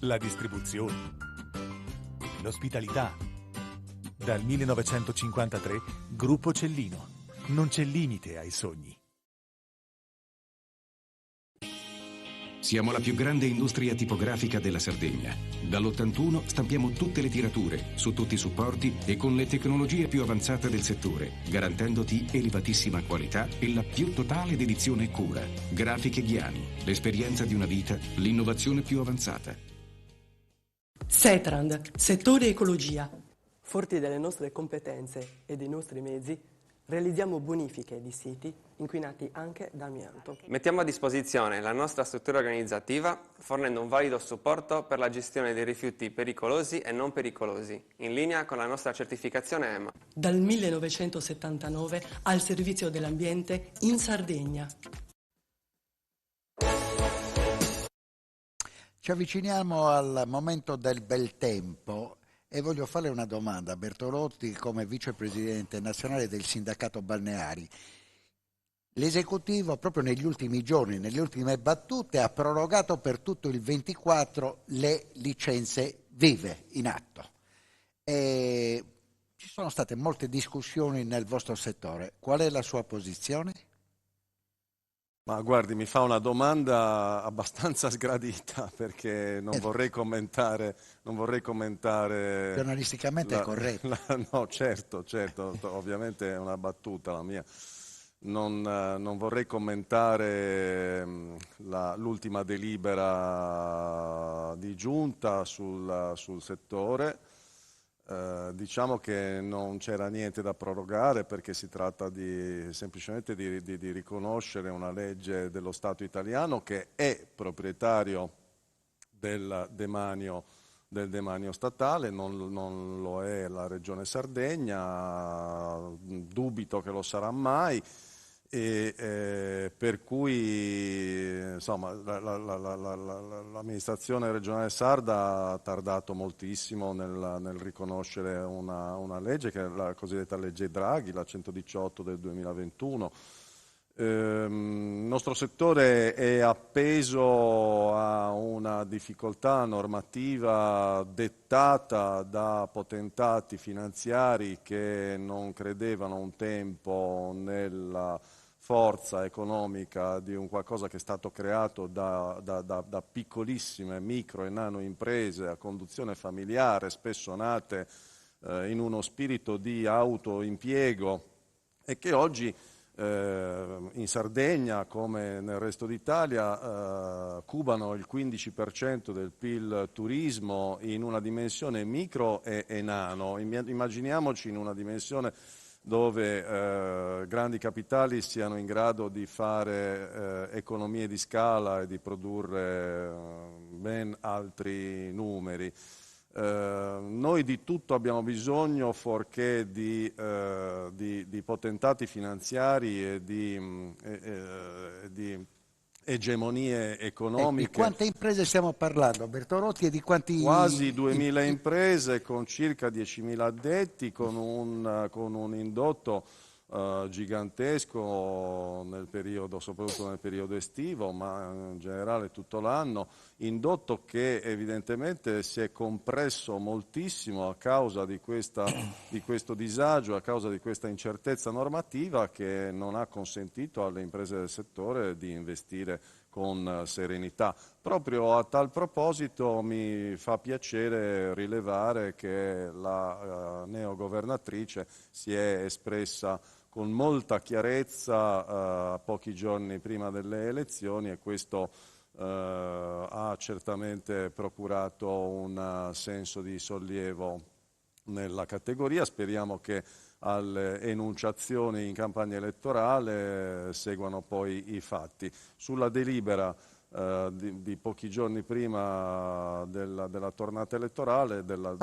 la distribuzione, l'ospitalità. Dal 1953, Gruppo Cellino. Non c'è limite ai sogni. Siamo la più grande industria tipografica della Sardegna. Dall'81 stampiamo tutte le tirature, su tutti i supporti e con le tecnologie più avanzate del settore, garantendoti elevatissima qualità e la più totale dedizione e cura. Grafiche Ghiani, l'esperienza di una vita, l'innovazione più avanzata. Setrand, settore ecologia. Forti delle nostre competenze e dei nostri mezzi, realizziamo bonifiche di siti inquinati anche da amianto. Mettiamo a disposizione la nostra struttura organizzativa fornendo un valido supporto per la gestione dei rifiuti pericolosi e non pericolosi, in linea con la nostra certificazione EMA. Dal 1979 al servizio dell'ambiente in Sardegna. Ci avviciniamo al momento del bel tempo e voglio fare una domanda a Bertolotti come vicepresidente nazionale del sindacato balneari. L'esecutivo proprio negli ultimi giorni, nelle ultime battute, ha prorogato per tutto il 24 le licenze vive in atto. E ci sono state molte discussioni nel vostro settore. Qual è la sua posizione? Ma guardi, mi fa una domanda abbastanza sgradita perché non vorrei commentare. Giornalisticamente è corretto. No, certo, ovviamente è una battuta la mia. Non vorrei commentare l'ultima delibera di giunta sul settore. Diciamo che non c'era niente da prorogare perché si tratta semplicemente di riconoscere una legge dello Stato italiano che è proprietario del demanio statale, non lo è la Regione Sardegna, dubito che lo sarà mai, per cui insomma, l'amministrazione regionale sarda ha tardato moltissimo nel riconoscere una legge, che è la cosiddetta legge Draghi, la 118 del 2021. Il nostro settore è appeso a una difficoltà normativa dettata da potentati finanziari che non credevano un tempo nella forza economica di un qualcosa che è stato creato da piccolissime micro e nano imprese a conduzione familiare, spesso nate in uno spirito di autoimpiego, e che oggi in Sardegna, come nel resto d'Italia, cubano il 15% del PIL turismo in una dimensione micro e nano. Immaginiamoci in una dimensione dove grandi capitali siano in grado di fare economie di scala e di produrre ben altri numeri. Noi di tutto abbiamo bisogno fuorché di potentati finanziari e di egemonie economiche. Di quante imprese stiamo parlando, Bertolotti, e di quanti... Quasi 2000 imprese con circa 10.000 addetti, con un indotto gigantesco nel periodo, soprattutto nel periodo estivo, ma in generale tutto l'anno, indotto che evidentemente si è compresso moltissimo a causa di questo disagio, a causa di questa incertezza normativa che non ha consentito alle imprese del settore di investire con serenità. Proprio a tal proposito mi fa piacere rilevare che la neogovernatrice si è espressa con molta chiarezza pochi giorni prima delle elezioni, e questo ha certamente procurato un senso di sollievo nella categoria. Speriamo che alle enunciazioni in campagna elettorale seguano poi i fatti. Sulla delibera di pochi giorni prima della tornata elettorale della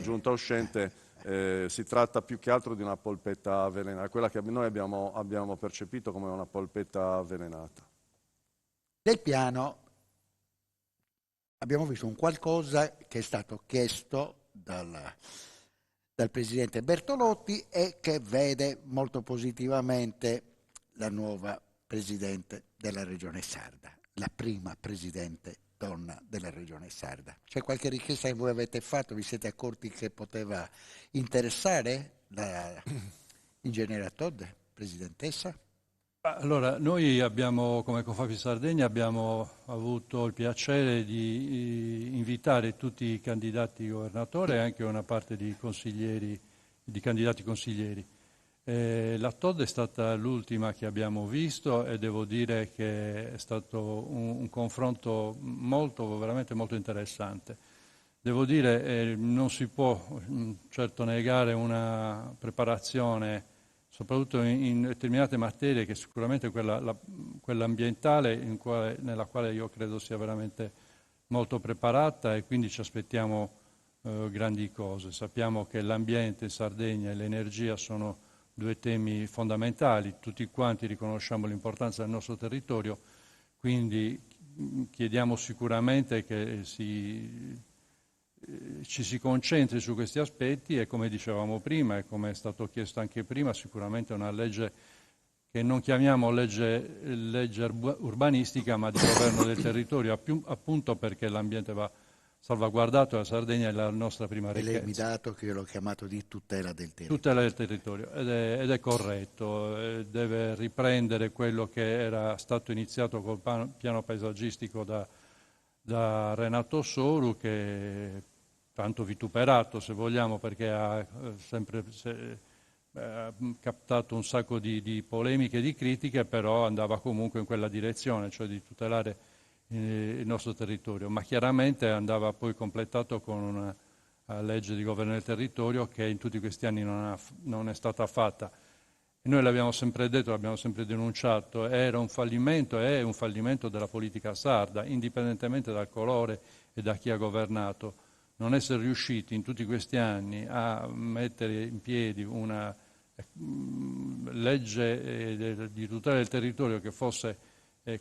giunta uscente, si tratta più che altro di una polpetta avvelenata, quella che noi abbiamo percepito come una polpetta avvelenata. Nel piano abbiamo visto un qualcosa che è stato chiesto dal Presidente Bertolotti e che vede molto positivamente la nuova Presidente della Regione Sarda, la prima Presidente donna della Regione Sarda. C'è qualche richiesta che voi avete fatto? Vi siete accorti che poteva interessare l'ingegnera Todd, Presidentessa? Allora, noi abbiamo, come Confapi Sardegna, abbiamo avuto il piacere di invitare tutti i candidati governatori e anche una parte di consiglieri, di candidati consiglieri. La Todd è stata l'ultima che abbiamo visto e devo dire che è stato un confronto veramente molto interessante. Devo dire, non si può certo negare una preparazione, soprattutto in determinate materie, che sicuramente quella ambientale, nella quale io credo sia veramente molto preparata, e quindi ci aspettiamo grandi cose. Sappiamo che l'ambiente in Sardegna e l'energia sono due temi fondamentali, tutti quanti riconosciamo l'importanza del nostro territorio, quindi chiediamo sicuramente che ci si concentri su questi aspetti, e come dicevamo prima e come è stato chiesto anche prima, sicuramente una legge che non chiamiamo legge urbanistica, ma di governo del territorio, appunto perché l'ambiente va salvaguardato, la Sardegna è la nostra prima ricchezza. E lei mi ha dato che io l'ho chiamato di tutela del territorio. Tutela del territorio, ed è corretto, deve riprendere quello che era stato iniziato col piano paesaggistico da Renato Soru, che tanto vituperato, se vogliamo, perché ha sempre captato un sacco di polemiche e di critiche, però andava comunque in quella direzione, cioè di tutelare il nostro territorio, ma chiaramente andava poi completato con una legge di governo del territorio che in tutti questi anni non è stata fatta. E noi l'abbiamo sempre detto, l'abbiamo sempre denunciato, era un fallimento, è un fallimento della politica sarda, indipendentemente dal colore e da chi ha governato. Non essere riusciti in tutti questi anni a mettere in piedi una legge di tutela del territorio che fosse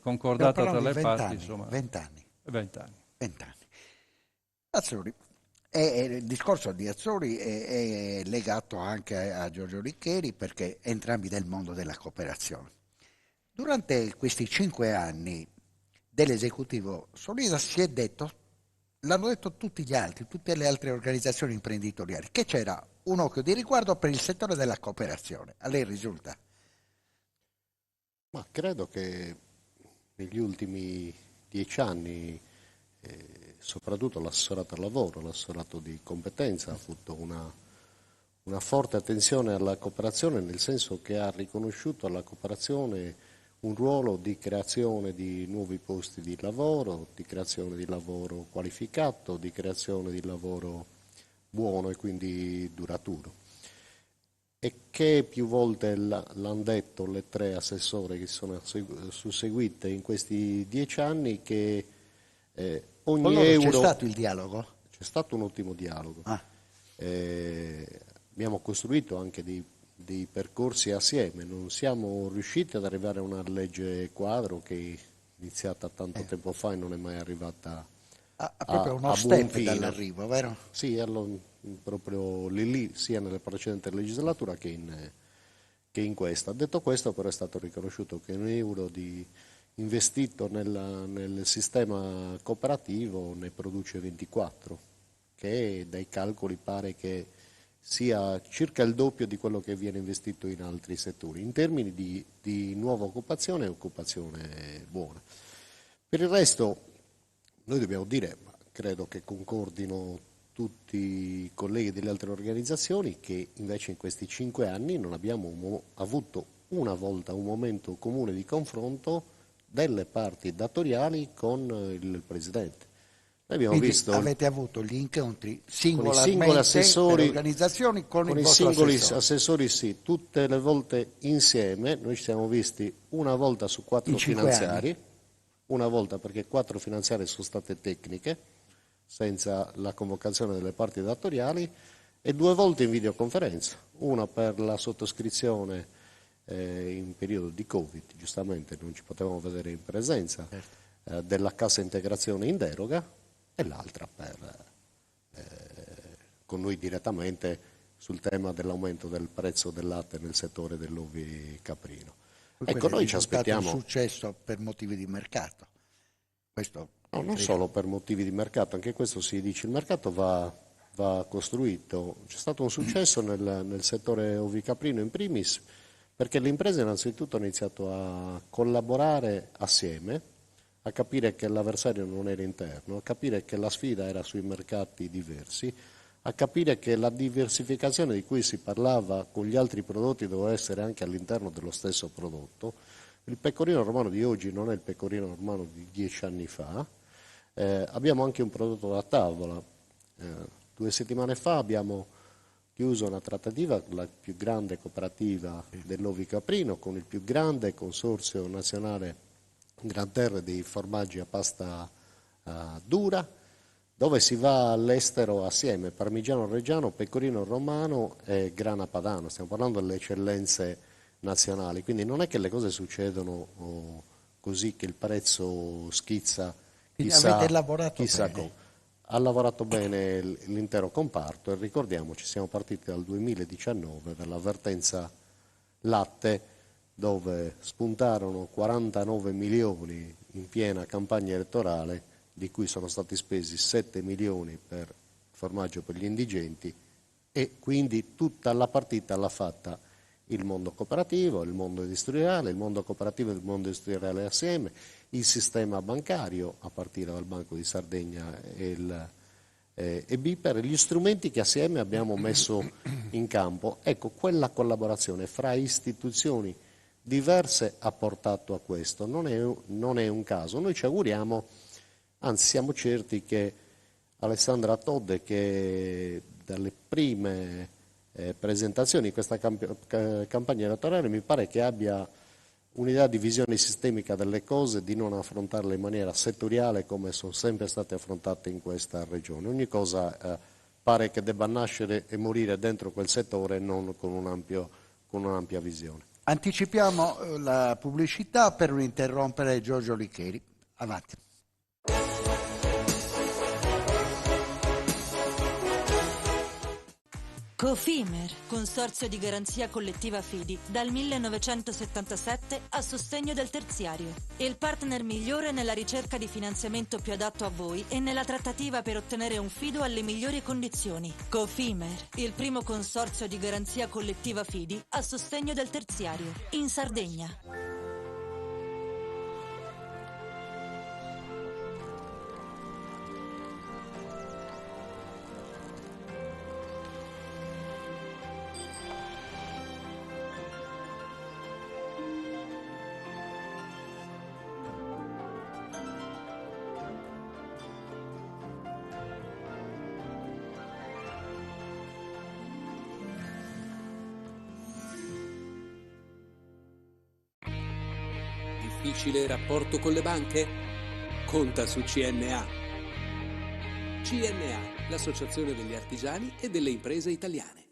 concordata tra le parti, insomma. 20 anni. 20 anni. 20 anni. Azzurri. E il discorso di Azzurri è legato anche a Giorgio Licheri, perché entrambi del mondo della cooperazione. Durante questi 5 anni dell'esecutivo Solida si è detto, l'hanno detto tutti gli altri, tutte le altre organizzazioni imprenditoriali, che c'era un occhio di riguardo per il settore della cooperazione. A lei risulta? Ma credo che negli ultimi 10 anni, soprattutto l'assessorato al lavoro, l'assessorato di competenza, ha avuto una forte attenzione alla cooperazione, nel senso che ha riconosciuto alla cooperazione un ruolo di creazione di nuovi posti di lavoro, di creazione di lavoro qualificato, di creazione di lavoro buono e quindi duraturo. E che più volte l'hanno detto le 3 assessore che si sono susseguite in questi 10 anni, che ogni con loro euro... C'è stato il dialogo? C'è stato un ottimo dialogo. Abbiamo costruito anche dei percorsi assieme, non siamo riusciti ad arrivare a una legge quadro che è iniziata tanto tempo fa e non è mai arrivata proprio uno a step buon fine. dall'arrivo, vero? Sì, proprio lì, sia nella precedente legislatura che in questa. Detto questo, però, è stato riconosciuto che un euro investito nel sistema cooperativo ne produce 24, che dai calcoli pare che sia circa il doppio di quello che viene investito in altri settori, in termini di nuova occupazione e occupazione buona. Per il resto, noi dobbiamo dire, ma credo che concordino tutti i colleghi delle altre organizzazioni, che invece in questi 5 anni non abbiamo avuto una volta un momento comune di confronto delle parti datoriali con il Presidente. Noi abbiamo Quindi visto, avete avuto gli incontri con i singoli assessori, organizzazioni, con i singoli assessori, sì, tutte le volte insieme. Noi ci siamo visti una volta su 4 finanziari, una volta perché 4 finanziarie sono state tecniche, senza la convocazione delle parti datoriali, e 2 volte in videoconferenza, una per la sottoscrizione in periodo di Covid, giustamente non ci potevamo vedere in presenza, della cassa integrazione in deroga, e l'altra con noi direttamente sul tema dell'aumento del prezzo del latte nel settore dell'ovicaprino. Ecco, noi ci aspettiamo... È un successo per motivi di mercato. Questo no, non solo per motivi di mercato, anche questo si dice, il mercato va costruito. C'è stato un successo nel settore ovicaprino in primis, perché le imprese innanzitutto hanno iniziato a collaborare assieme, a capire che l'avversario non era interno, a capire che la sfida era sui mercati diversi, a capire che la diversificazione di cui si parlava con gli altri prodotti doveva essere anche all'interno dello stesso prodotto. Il pecorino romano di oggi non è il pecorino romano di 10 anni fa. Abbiamo anche un prodotto da tavola. 2 settimane fa abbiamo chiuso una trattativa con la più grande cooperativa dell'ovicaprino, con il più grande consorzio nazionale Gran Terre dei formaggi a pasta dura, dove si va all'estero assieme, parmigiano reggiano, pecorino romano e grana padano. Stiamo parlando delle eccellenze nazionali, quindi non è che le cose succedono così che il prezzo schizza chissà come. Ha lavorato bene l'intero comparto, e ricordiamoci, siamo partiti dal 2019, dall'avvertenza latte, dove spuntarono 49 milioni in piena campagna elettorale, di cui sono stati spesi 7 milioni per formaggio per gli indigenti, e quindi tutta la partita l'ha fatta il mondo cooperativo, il mondo industriale, il mondo cooperativo e il mondo industriale assieme, il sistema bancario, a partire dal Banco di Sardegna e BIPER, gli strumenti che assieme abbiamo messo in campo. Ecco, quella collaborazione fra istituzioni diverse ha portato a questo, non è un caso. Noi ci auguriamo, anzi siamo certi, che Alessandra Todde, che dalle prime presentazioni di questa campagna elettorale mi pare che abbia un'idea di visione sistemica delle cose, di non affrontarle in maniera settoriale come sono sempre state affrontate in questa regione. Ogni cosa pare che debba nascere e morire dentro quel settore, non con un ampio con un'ampia visione. Anticipiamo la pubblicità per non interrompere Giorgio Licheri. Avanti. Cofimer, consorzio di garanzia collettiva Fidi, dal 1977 a sostegno del terziario. Il partner migliore nella ricerca di finanziamento più adatto a voi e nella trattativa per ottenere un fido alle migliori condizioni. Cofimer, il primo consorzio di garanzia collettiva Fidi a sostegno del terziario, in Sardegna. Difficile rapporto con le banche? Conta su CNA. CNA, l'associazione degli artigiani e delle imprese italiane.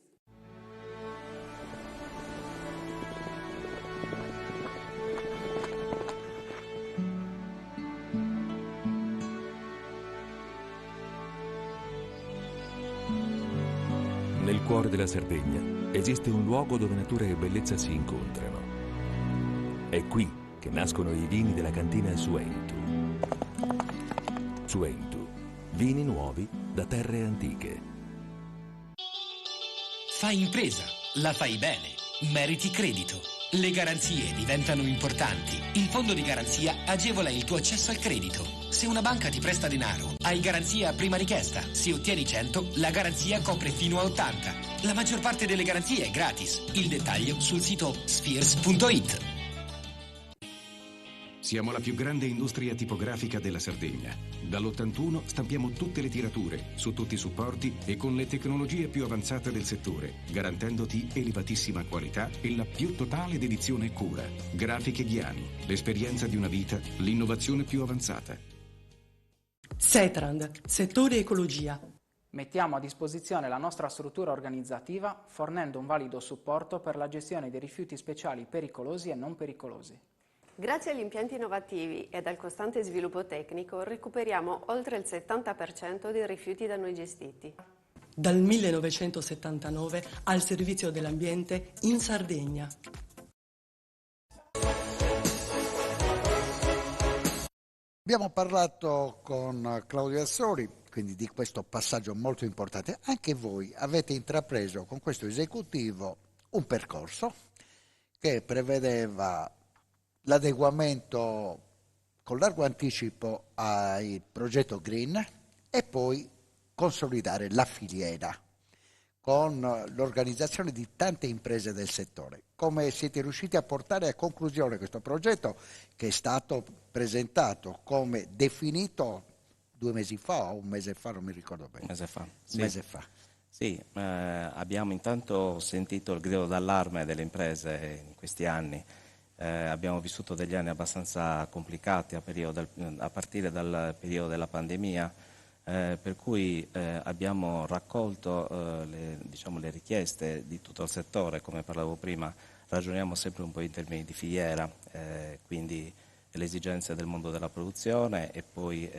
Nel cuore della Sardegna esiste un luogo dove natura e bellezza si incontrano. È qui che nascono i vini della cantina Suentu. Suentu, vini nuovi da terre antiche. Fai impresa, la fai bene, meriti credito. Le garanzie diventano importanti. Il fondo di garanzia agevola il tuo accesso al credito. Se una banca ti presta denaro, hai garanzia a prima richiesta. Se ottieni 100, la garanzia copre fino a 80. La maggior parte delle garanzie è gratis. Il dettaglio sul sito spheres.it. Siamo la più grande industria tipografica della Sardegna. Dall'81 stampiamo tutte le tirature, su tutti i supporti e con le tecnologie più avanzate del settore, garantendoti elevatissima qualità e la più totale dedizione e cura. Grafiche Ghiani, l'esperienza di una vita, l'innovazione più avanzata. Setrand, settore ecologia. Mettiamo a disposizione la nostra struttura organizzativa fornendo un valido supporto per la gestione dei rifiuti speciali pericolosi e non pericolosi. Grazie agli impianti innovativi ed al costante sviluppo tecnico recuperiamo oltre il 70% dei rifiuti da noi gestiti. Dal 1979 al servizio dell'ambiente in Sardegna. Abbiamo parlato con Claudio Assori, quindi di questo passaggio molto importante. Anche voi avete intrapreso con questo esecutivo un percorso che prevedeva l'adeguamento con largo anticipo al progetto Green e poi consolidare la filiera con l'organizzazione di tante imprese del settore. Come siete riusciti a portare a conclusione questo progetto che è stato presentato come definito 2 mesi fa o un mese fa, non mi ricordo bene. Un mese fa. Un mese fa. Sì, abbiamo intanto sentito il grido d'allarme delle imprese in questi anni. Abbiamo vissuto degli anni abbastanza complicati a partire dal periodo della pandemia, per cui abbiamo raccolto le richieste di tutto il settore. Come parlavo prima, ragioniamo sempre un po' in termini di filiera, quindi le esigenze del mondo della produzione e poi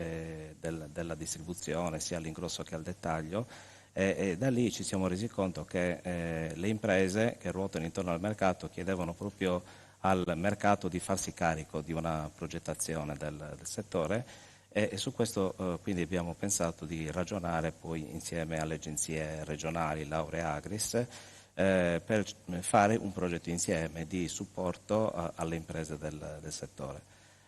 della distribuzione sia all'ingrosso che al dettaglio. E da lì ci siamo resi conto che le imprese che ruotano intorno al mercato chiedevano proprio al mercato di farsi carico di una progettazione del settore e su questo quindi abbiamo pensato di ragionare poi insieme alle agenzie regionali, Laure Agris, per fare un progetto insieme di supporto alle imprese del settore.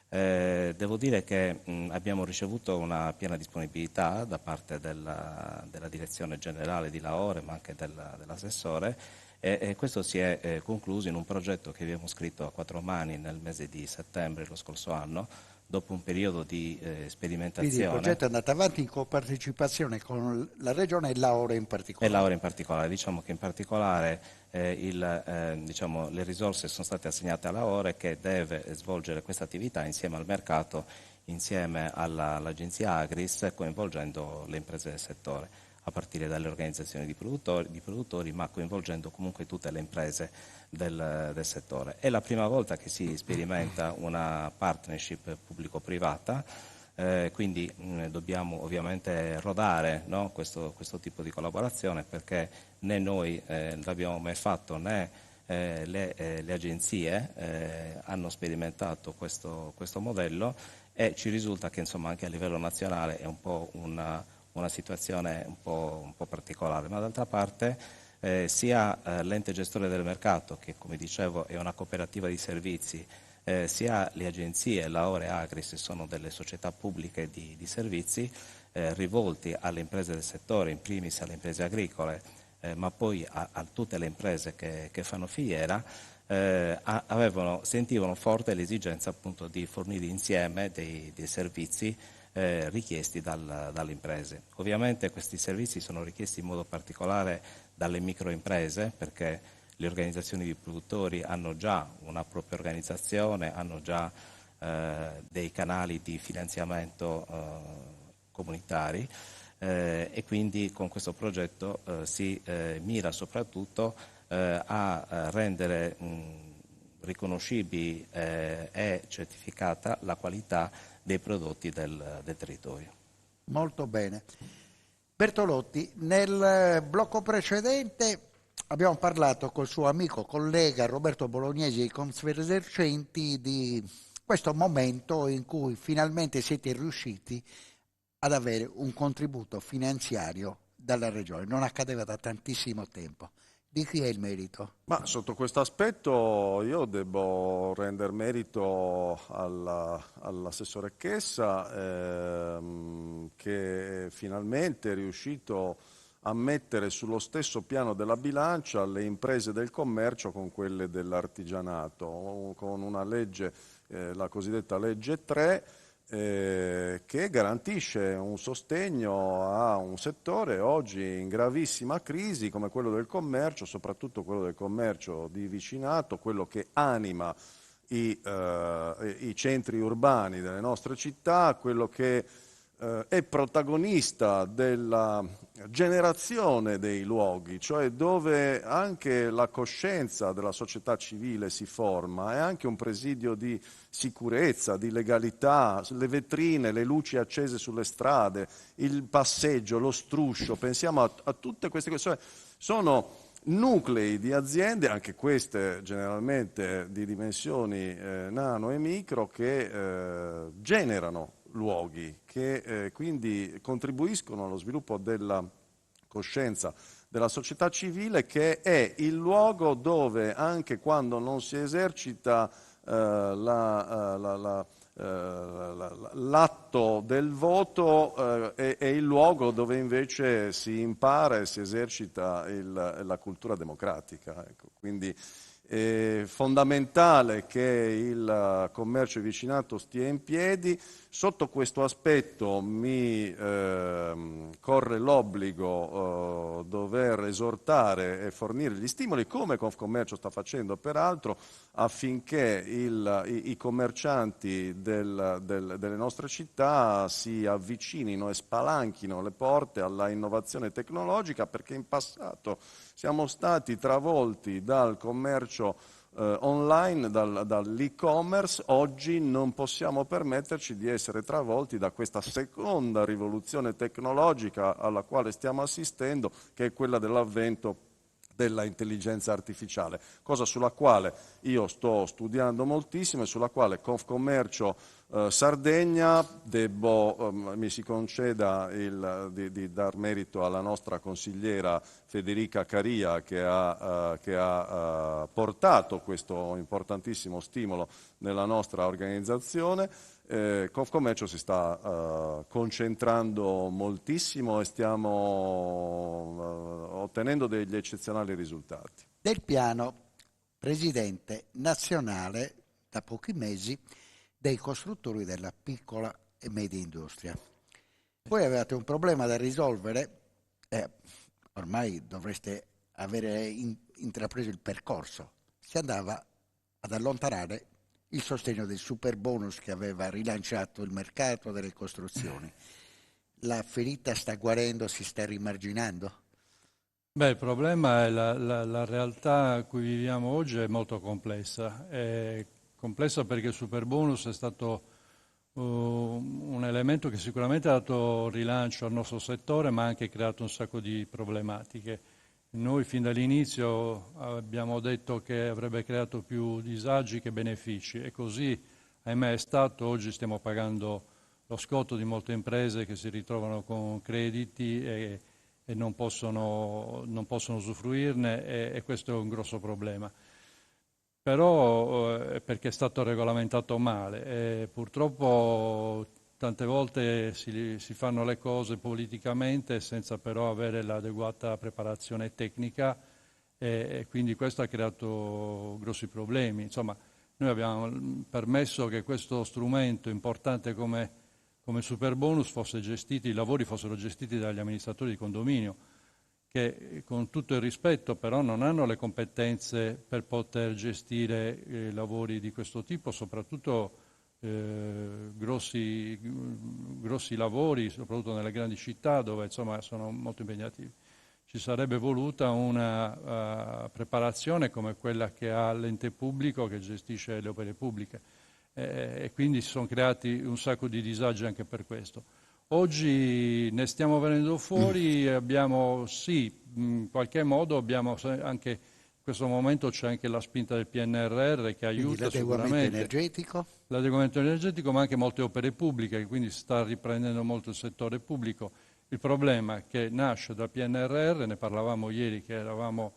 Devo dire che abbiamo ricevuto una piena disponibilità da parte della direzione generale di Laure ma anche dell'assessore e questo si è concluso in un progetto che abbiamo scritto a 4 mani nel mese di settembre lo scorso anno, dopo un periodo di sperimentazione. Quindi il progetto è andato avanti in copartecipazione con la Regione e Laure in particolare. E Laure in particolare, diciamo che in particolare le risorse sono state assegnate a Laure che deve svolgere questa attività insieme al mercato, insieme all'agenzia Agris, coinvolgendo le imprese del settore. a partire dalle organizzazioni di produttori, ma coinvolgendo comunque tutte le imprese del settore. È la prima volta che si sperimenta una partnership pubblico-privata, quindi dobbiamo ovviamente rodare, no, questo tipo di collaborazione, perché né noi l'abbiamo mai fatto né le agenzie hanno sperimentato questo modello, e ci risulta che insomma anche a livello nazionale è un po' una situazione un po' particolare, ma d'altra parte sia l'ente gestore del mercato, che come dicevo è una cooperativa di servizi, sia le agenzie, l'Aore e Agris sono delle società pubbliche di servizi rivolti alle imprese del settore, in primis alle imprese agricole, ma poi a tutte le imprese che fanno filiera, sentivano forte l'esigenza appunto di fornire insieme dei servizi richiesti dalle imprese. Ovviamente questi servizi sono richiesti in modo particolare dalle microimprese, perché le organizzazioni di produttori hanno già una propria organizzazione, hanno già dei canali di finanziamento comunitari, e quindi con questo progetto si mira soprattutto a rendere riconoscibili e certificata la qualità dei prodotti del territorio. Molto bene. Bertolotti, nel blocco precedente abbiamo parlato col suo amico, collega Roberto Bolognesi di Confesercenti di questo momento in cui finalmente siete riusciti ad avere un contributo finanziario dalla Regione. Non accadeva da tantissimo tempo. Di chi è il merito? Ma sotto questo aspetto io devo rendere merito all'assessore Chessa, che finalmente è riuscito a mettere sullo stesso piano della bilancia le imprese del commercio con quelle dell'artigianato, con una legge, la cosiddetta legge 3, che garantisce un sostegno a un settore oggi in gravissima crisi come quello del commercio, soprattutto quello del commercio di vicinato, quello che anima i centri urbani delle nostre città, quello che è protagonista della generazione dei luoghi, cioè dove anche la coscienza della società civile si forma, è anche un presidio di sicurezza, di legalità, le vetrine, le luci accese sulle strade, il passeggio, lo struscio, pensiamo a tutte queste cose, sono nuclei di aziende, anche queste generalmente di dimensioni nano e micro, che generano luoghi, che quindi contribuiscono allo sviluppo della coscienza della società civile, che è il luogo dove anche quando non si esercita l'atto del voto è il luogo dove invece si impara e si esercita la cultura democratica. Ecco. Quindi è fondamentale che il commercio di vicinato stia in piedi. Sotto questo aspetto mi corre l'obbligo dover esortare e fornire gli stimoli, come Confcommercio sta facendo peraltro, affinché i commercianti delle nostre città si avvicinino e spalanchino le porte alla innovazione tecnologica, perché in passato siamo stati travolti dal commercio online, dall'e-commerce. Oggi non possiamo permetterci di essere travolti da questa seconda rivoluzione tecnologica alla quale stiamo assistendo, che è quella dell'avvento della intelligenza artificiale, cosa sulla quale io sto studiando moltissimo e sulla quale Confcommercio Sardegna mi si conceda di dar merito alla nostra consigliera Federica Caria, che ha portato questo importantissimo stimolo nella nostra organizzazione. Confcommercio si sta concentrando moltissimo e stiamo ottenendo degli eccezionali risultati. Del piano presidente nazionale da pochi mesi dei costruttori della piccola e media industria. Voi avevate un problema da risolvere, ormai dovreste avere intrapreso il percorso, si andava ad allontanare il sostegno del super bonus che aveva rilanciato il mercato delle costruzioni. la ferita sta guarendo, si sta rimarginando? Beh, il problema è la realtà a cui viviamo oggi è molto complessa. È complessa perché il superbonus è stato un elemento che sicuramente ha dato rilancio al nostro settore, ma ha anche creato un sacco di problematiche. Noi fin dall'inizio abbiamo detto che avrebbe creato più disagi che benefici e così, ahimè, è stato. Oggi stiamo pagando lo scotto di molte imprese che si ritrovano con crediti e non possono usufruirne e questo è un grosso problema. Però perché è stato regolamentato male. Purtroppo tante volte si fanno le cose politicamente senza però avere l'adeguata preparazione tecnica e quindi questo ha creato grossi problemi. Insomma, noi abbiamo permesso che questo strumento importante come superbonus fosse gestito, i lavori fossero gestiti dagli amministratori di condominio, che con tutto il rispetto però non hanno le competenze per poter gestire lavori di questo tipo, soprattutto grossi lavori, soprattutto nelle grandi città dove insomma sono molto impegnativi. Ci sarebbe voluta una preparazione come quella che ha l'ente pubblico che gestisce le opere pubbliche e quindi si sono creati un sacco di disagi anche per questo. Oggi ne stiamo venendo fuori, abbiamo in qualche modo abbiamo anche in questo momento c'è anche la spinta del PNRR che aiuta sicuramente. L'adeguamento energetico, ma anche molte opere pubbliche, quindi si sta riprendendo molto il settore pubblico. Il problema è che nasce dal PNRR, ne parlavamo ieri che eravamo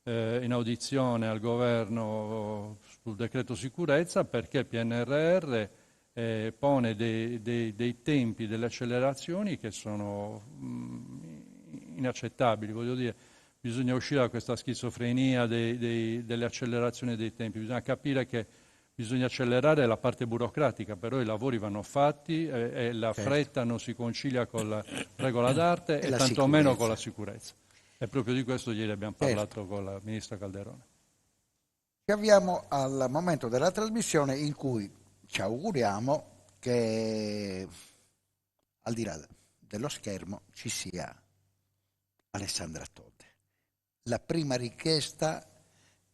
in audizione al governo sul decreto sicurezza, perché il PNRR pone dei tempi, delle accelerazioni che sono inaccettabili. Voglio dire, bisogna uscire da questa schizofrenia delle accelerazioni dei tempi, bisogna capire che bisogna accelerare la parte burocratica, però i lavori vanno fatti e la fretta non si concilia con la regola d'arte e tantomeno con la sicurezza. E proprio di questo ieri abbiamo parlato con la ministra Calderone. Ci avviamo al momento della trasmissione in cui ci auguriamo che al di là dello schermo ci sia Alessandra Todde, la prima richiesta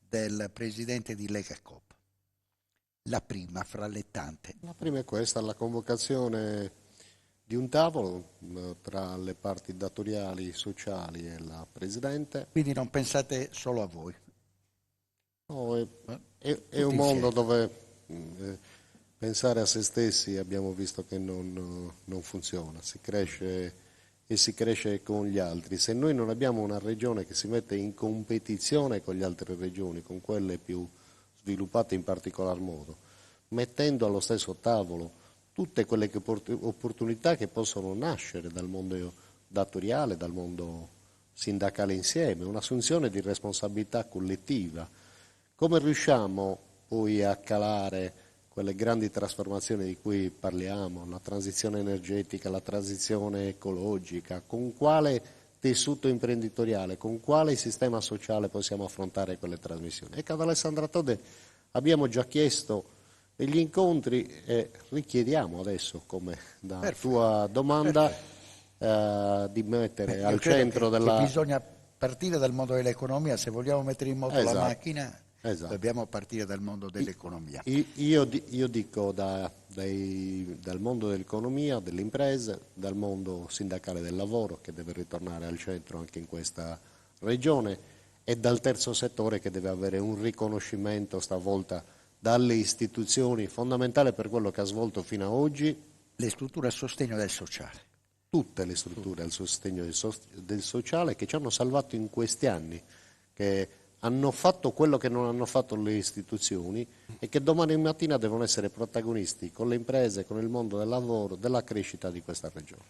del presidente di Lega Coop. La prima fra le tante. La prima è questa, la convocazione di un tavolo tra le parti datoriali, sociali e la Presidente. Quindi non pensate solo a voi? No, è un mondo dove pensare a se stessi abbiamo visto che non funziona, si cresce e si cresce con gli altri. Se noi non abbiamo una regione che si mette in competizione con le altre regioni, con quelle più sviluppate in particolar modo, mettendo allo stesso tavolo tutte quelle opportunità che possono nascere dal mondo datoriale, dal mondo sindacale insieme, un'assunzione di responsabilità collettiva. Come riusciamo poi a calare quelle grandi trasformazioni di cui parliamo, la transizione energetica, la transizione ecologica, con quale tessuto imprenditoriale, con quale sistema sociale possiamo affrontare quelle trasmissioni? Ecco, ad Alessandra Todde abbiamo già chiesto degli incontri e richiediamo adesso, come da tua domanda, di mettere al centro della... Che bisogna partire dal mondo dell'economia, se vogliamo mettere in moto la macchina, dobbiamo partire dal mondo dell'economia. Io dico dal mondo dell'economia, delle imprese, dal mondo sindacale del lavoro, che deve ritornare al centro anche in questa regione, e dal terzo settore che deve avere un riconoscimento stavolta dalle istituzioni, fondamentale per quello che ha svolto fino ad oggi. Le strutture a sostegno del sociale. Tutte le strutture al sostegno del sociale che ci hanno salvato in questi anni, che hanno fatto quello che non hanno fatto le istituzioni e che domani mattina devono essere protagonisti con le imprese, con il mondo del lavoro, della crescita di questa regione.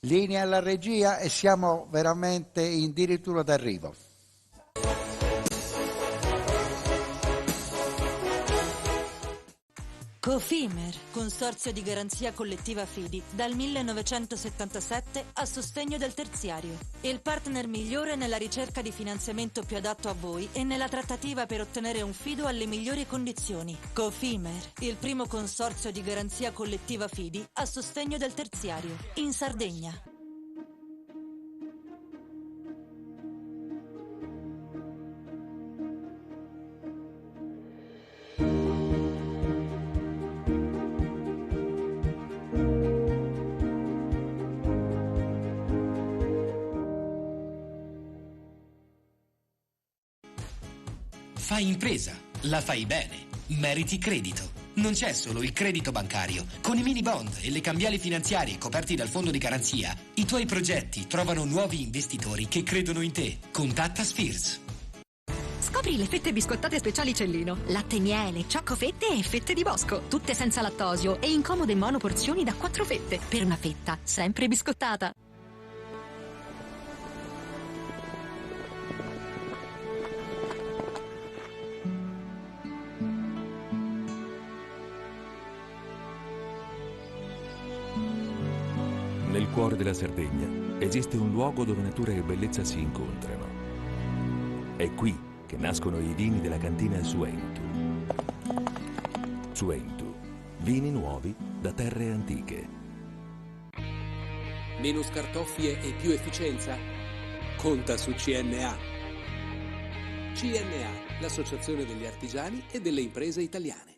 Linea alla regia e siamo veramente addirittura d'arrivo. Cofimer, consorzio di garanzia collettiva Fidi, dal 1977 a sostegno del terziario. Il partner migliore nella ricerca di finanziamento più adatto a voi e nella trattativa per ottenere un fido alle migliori condizioni. Cofimer, il primo consorzio di garanzia collettiva Fidi a sostegno del terziario, in Sardegna. Fai impresa, la fai bene, meriti credito. Non c'è solo il credito bancario. Con i mini bond e le cambiali finanziarie coperti dal fondo di garanzia, i tuoi progetti trovano nuovi investitori che credono in te. Contatta Spheres. Scopri le fette biscottate speciali Cellino. Latte e miele, ciocco-fette e fette di bosco. Tutte senza lattosio e in comode monoporzioni da 4 fette. Per una fetta sempre biscottata. Nel cuore della Sardegna esiste un luogo dove natura e bellezza si incontrano. È qui che nascono i vini della cantina Suentu. Suentu, vini nuovi da terre antiche. Meno scartoffie e più efficienza? Conta su CNA. CNA, l'associazione degli artigiani e delle imprese italiane.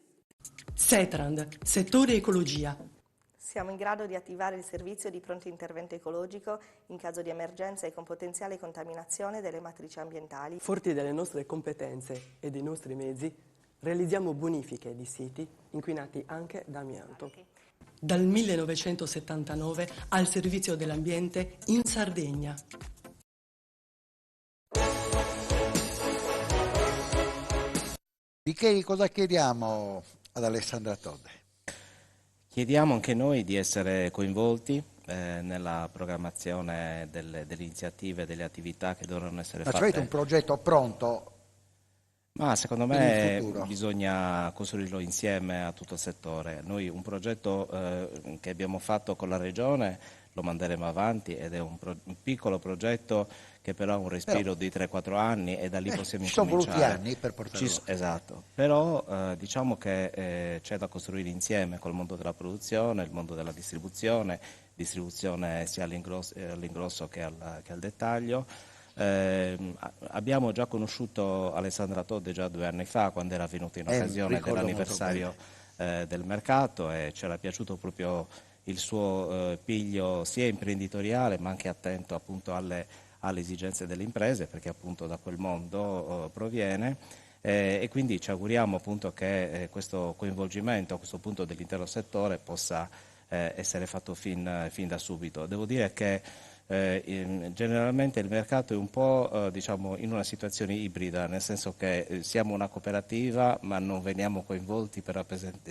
Setrand, settore ecologia. Siamo in grado di attivare il servizio di pronto intervento ecologico in caso di emergenza e con potenziale contaminazione delle matrici ambientali. Forti delle nostre competenze e dei nostri mezzi, realizziamo bonifiche di siti inquinati anche da amianto. Dal 1979 al servizio dell'ambiente in Sardegna. Micheli, cosa chiediamo ad Alessandra Todde? Chiediamo anche noi di essere coinvolti nella programmazione delle iniziative e delle attività che dovranno essere fatte. Ma avete un progetto pronto? Ma secondo me bisogna costruirlo insieme a tutto il settore. Noi un progetto che abbiamo fatto con la Regione lo manderemo avanti ed è un piccolo progetto che però ha un respiro di 3-4 anni e da lì possiamo incominciare. Ci sono voluti anni per portarlo avanti. Esatto, però diciamo che c'è da costruire insieme col mondo della produzione, il mondo della distribuzione sia all'ingrosso che al dettaglio. Abbiamo già conosciuto Alessandra Todde già 2 anni fa quando era venuta in occasione dell'anniversario del mercato e ci era piaciuto proprio il suo piglio sia imprenditoriale ma anche attento appunto alle esigenze delle imprese perché appunto da quel mondo proviene e quindi ci auguriamo appunto che questo coinvolgimento a questo punto dell'intero settore possa essere fatto fin da subito. Devo dire che generalmente il mercato è un po' diciamo in una situazione ibrida, nel senso che siamo una cooperativa ma non veniamo coinvolti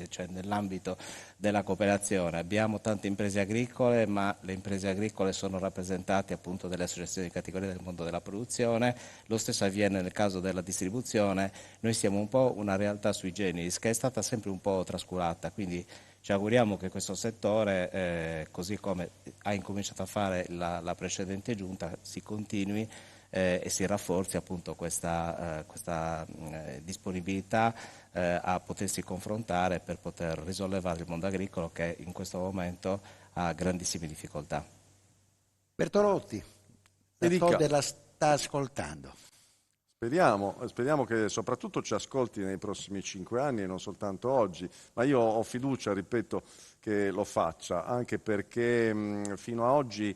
cioè nell'ambito della cooperazione. Abbiamo tante imprese agricole ma le imprese agricole sono rappresentate appunto dalle associazioni di categoria del mondo della produzione, lo stesso avviene nel caso della distribuzione. Noi siamo un po' una realtà sui generis che è stata sempre un po' trascurata, quindi ci auguriamo che questo settore, così come ha incominciato a fare la precedente giunta, si continui e si rafforzi appunto questa disponibilità a potersi confrontare per poter risollevare il mondo agricolo che in questo momento ha grandissime difficoltà. Bertolotti, la Todde la sta ascoltando. Speriamo che soprattutto ci ascolti nei prossimi 5 anni e non soltanto oggi, ma io ho fiducia, ripeto, che lo faccia, anche perché fino a oggi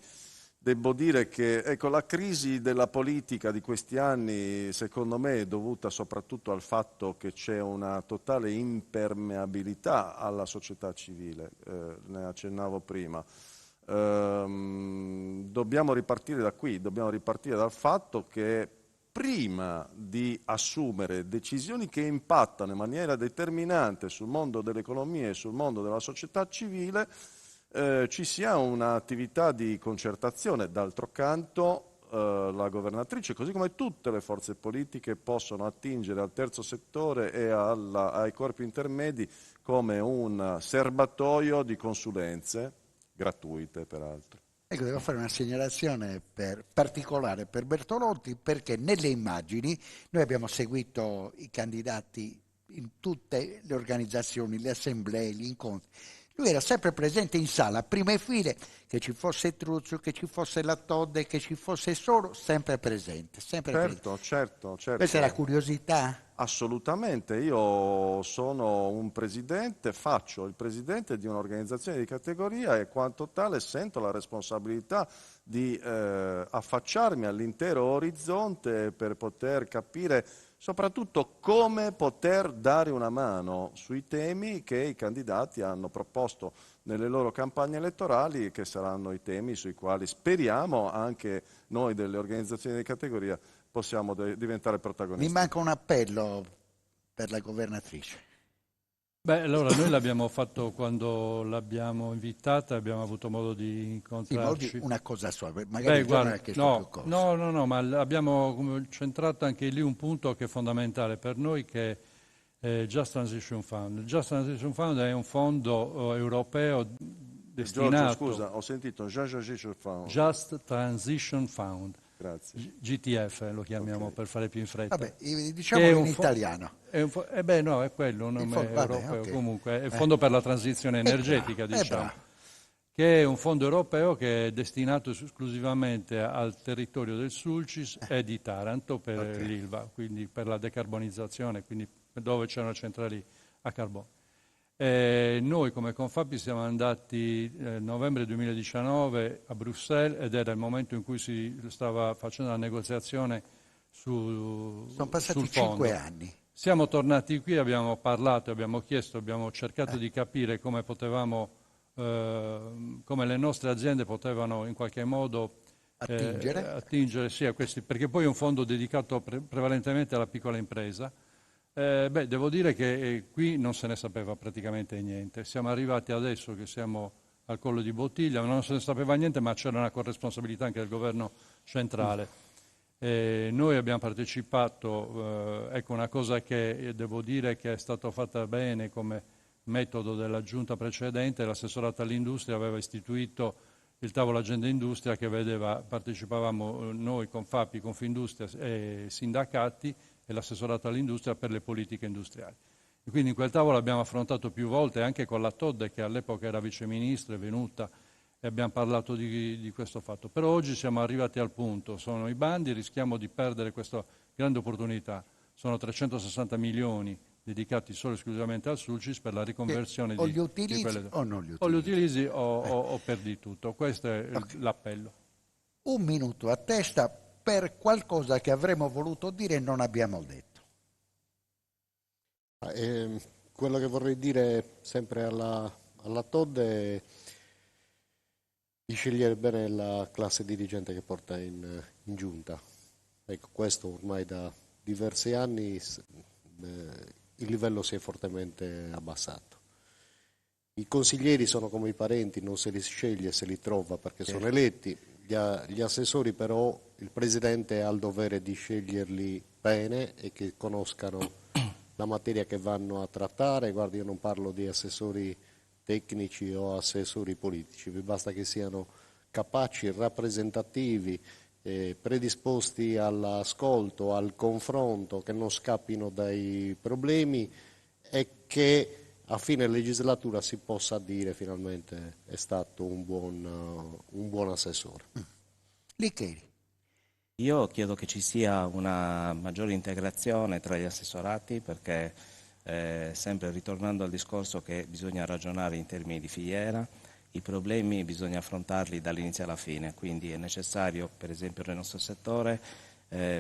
devo dire che ecco, la crisi della politica di questi anni secondo me è dovuta soprattutto al fatto che c'è una totale impermeabilità alla società civile, ne accennavo prima. Dobbiamo ripartire da qui, dobbiamo ripartire dal fatto che prima di assumere decisioni che impattano in maniera determinante sul mondo dell'economia e sul mondo della società civile, ci sia un'attività di concertazione. D'altro canto la governatrice, così come tutte le forze politiche, possono attingere al terzo settore e ai corpi intermedi come un serbatoio di consulenze, gratuite peraltro. Ecco, devo fare una segnalazione particolare per Bertolotti, perché nelle immagini noi abbiamo seguito i candidati in tutte le organizzazioni, le assemblee, gli incontri. Lui era sempre presente in sala, prime file, che ci fosse Truzio, che ci fosse la Todde, che ci fosse Soro, sempre presente. Sempre presente. Certo. Questa è la curiosità? Assolutamente, io sono un presidente, faccio il presidente di un'organizzazione di categoria e quanto tale sento la responsabilità di affacciarmi all'intero orizzonte per poter capire soprattutto come poter dare una mano sui temi che i candidati hanno proposto nelle loro campagne elettorali e che saranno i temi sui quali speriamo anche noi delle organizzazioni di categoria possiamo diventare protagonisti. Mi manca un appello per la governatrice. Beh, allora noi l'abbiamo fatto quando l'abbiamo invitata, abbiamo avuto modo di incontrarci. Sì, una cosa sua, magari non ha chiesto più cose. No, ma abbiamo centrato anche lì un punto che è fondamentale per noi, che è Just Transition Fund. Just Transition Fund è un fondo europeo destinato... Giorgio, scusa, ho sentito Just Transition Fund. Grazie. GTF lo chiamiamo per fare più in fretta. Vabbè, diciamo in italiano. È quello, un nome europeo, okay. Comunque, è il Fondo per la transizione energetica, diciamo, che è un fondo europeo che è destinato esclusivamente al territorio del Sulcis e di Taranto per l'Ilva, quindi per la decarbonizzazione, quindi dove c'è una centrale a carbone. Noi come Confapi siamo andati nel novembre 2019 a Bruxelles ed era il momento in cui si stava facendo la negoziazione sul fondo. Sono passati 5 anni. Siamo tornati qui, abbiamo parlato, abbiamo chiesto, abbiamo cercato di capire come potevamo, come le nostre aziende potevano in qualche modo attingere sì, a questi, perché poi è un fondo dedicato prevalentemente alla piccola impresa. Devo dire che qui non se ne sapeva praticamente niente. Siamo arrivati adesso che siamo al collo di bottiglia, non se ne sapeva niente, ma c'era una corresponsabilità anche del governo centrale. Noi abbiamo partecipato, ecco una cosa che devo dire che è stata fatta bene come metodo della giunta precedente, l'assessorato all'industria aveva istituito il tavolo agenda industria che vedeva, partecipavamo noi Confapi, Confindustria e sindacati e l'assessorato all'industria per le politiche industriali. E quindi in quel tavolo abbiamo affrontato più volte, anche con la Todde che all'epoca era viceministro, è venuta e abbiamo parlato di questo fatto. Però oggi siamo arrivati al punto, sono i bandi, rischiamo di perdere questa grande opportunità. Sono 360 milioni dedicati solo e esclusivamente al Sulcis per la riconversione o li utilizzi o non li utilizzi. O li utilizzi o perdi tutto. Questo è l'appello. Un minuto a testa per qualcosa che avremmo voluto dire e non abbiamo detto. Quello che vorrei dire sempre alla Todde è di scegliere bene la classe dirigente che porta in giunta. Ecco, questo ormai da diversi anni il livello si è fortemente abbassato. I consiglieri sono come i parenti, non se li sceglie, se li trova perché sono eletti. Gli assessori però il Presidente ha il dovere di sceglierli bene e che conoscano la materia che vanno a trattare. Guardi, io non parlo di assessori tecnici o assessori politici, mi basta che siano capaci, rappresentativi, predisposti all'ascolto, al confronto, che non scappino dai problemi e che a fine legislatura si possa dire finalmente è stato un buon assessore. Licheri. Io chiedo che ci sia una maggiore integrazione tra gli assessorati perché sempre ritornando al discorso che bisogna ragionare in termini di filiera, i problemi bisogna affrontarli dall'inizio alla fine, quindi è necessario per esempio nel nostro settore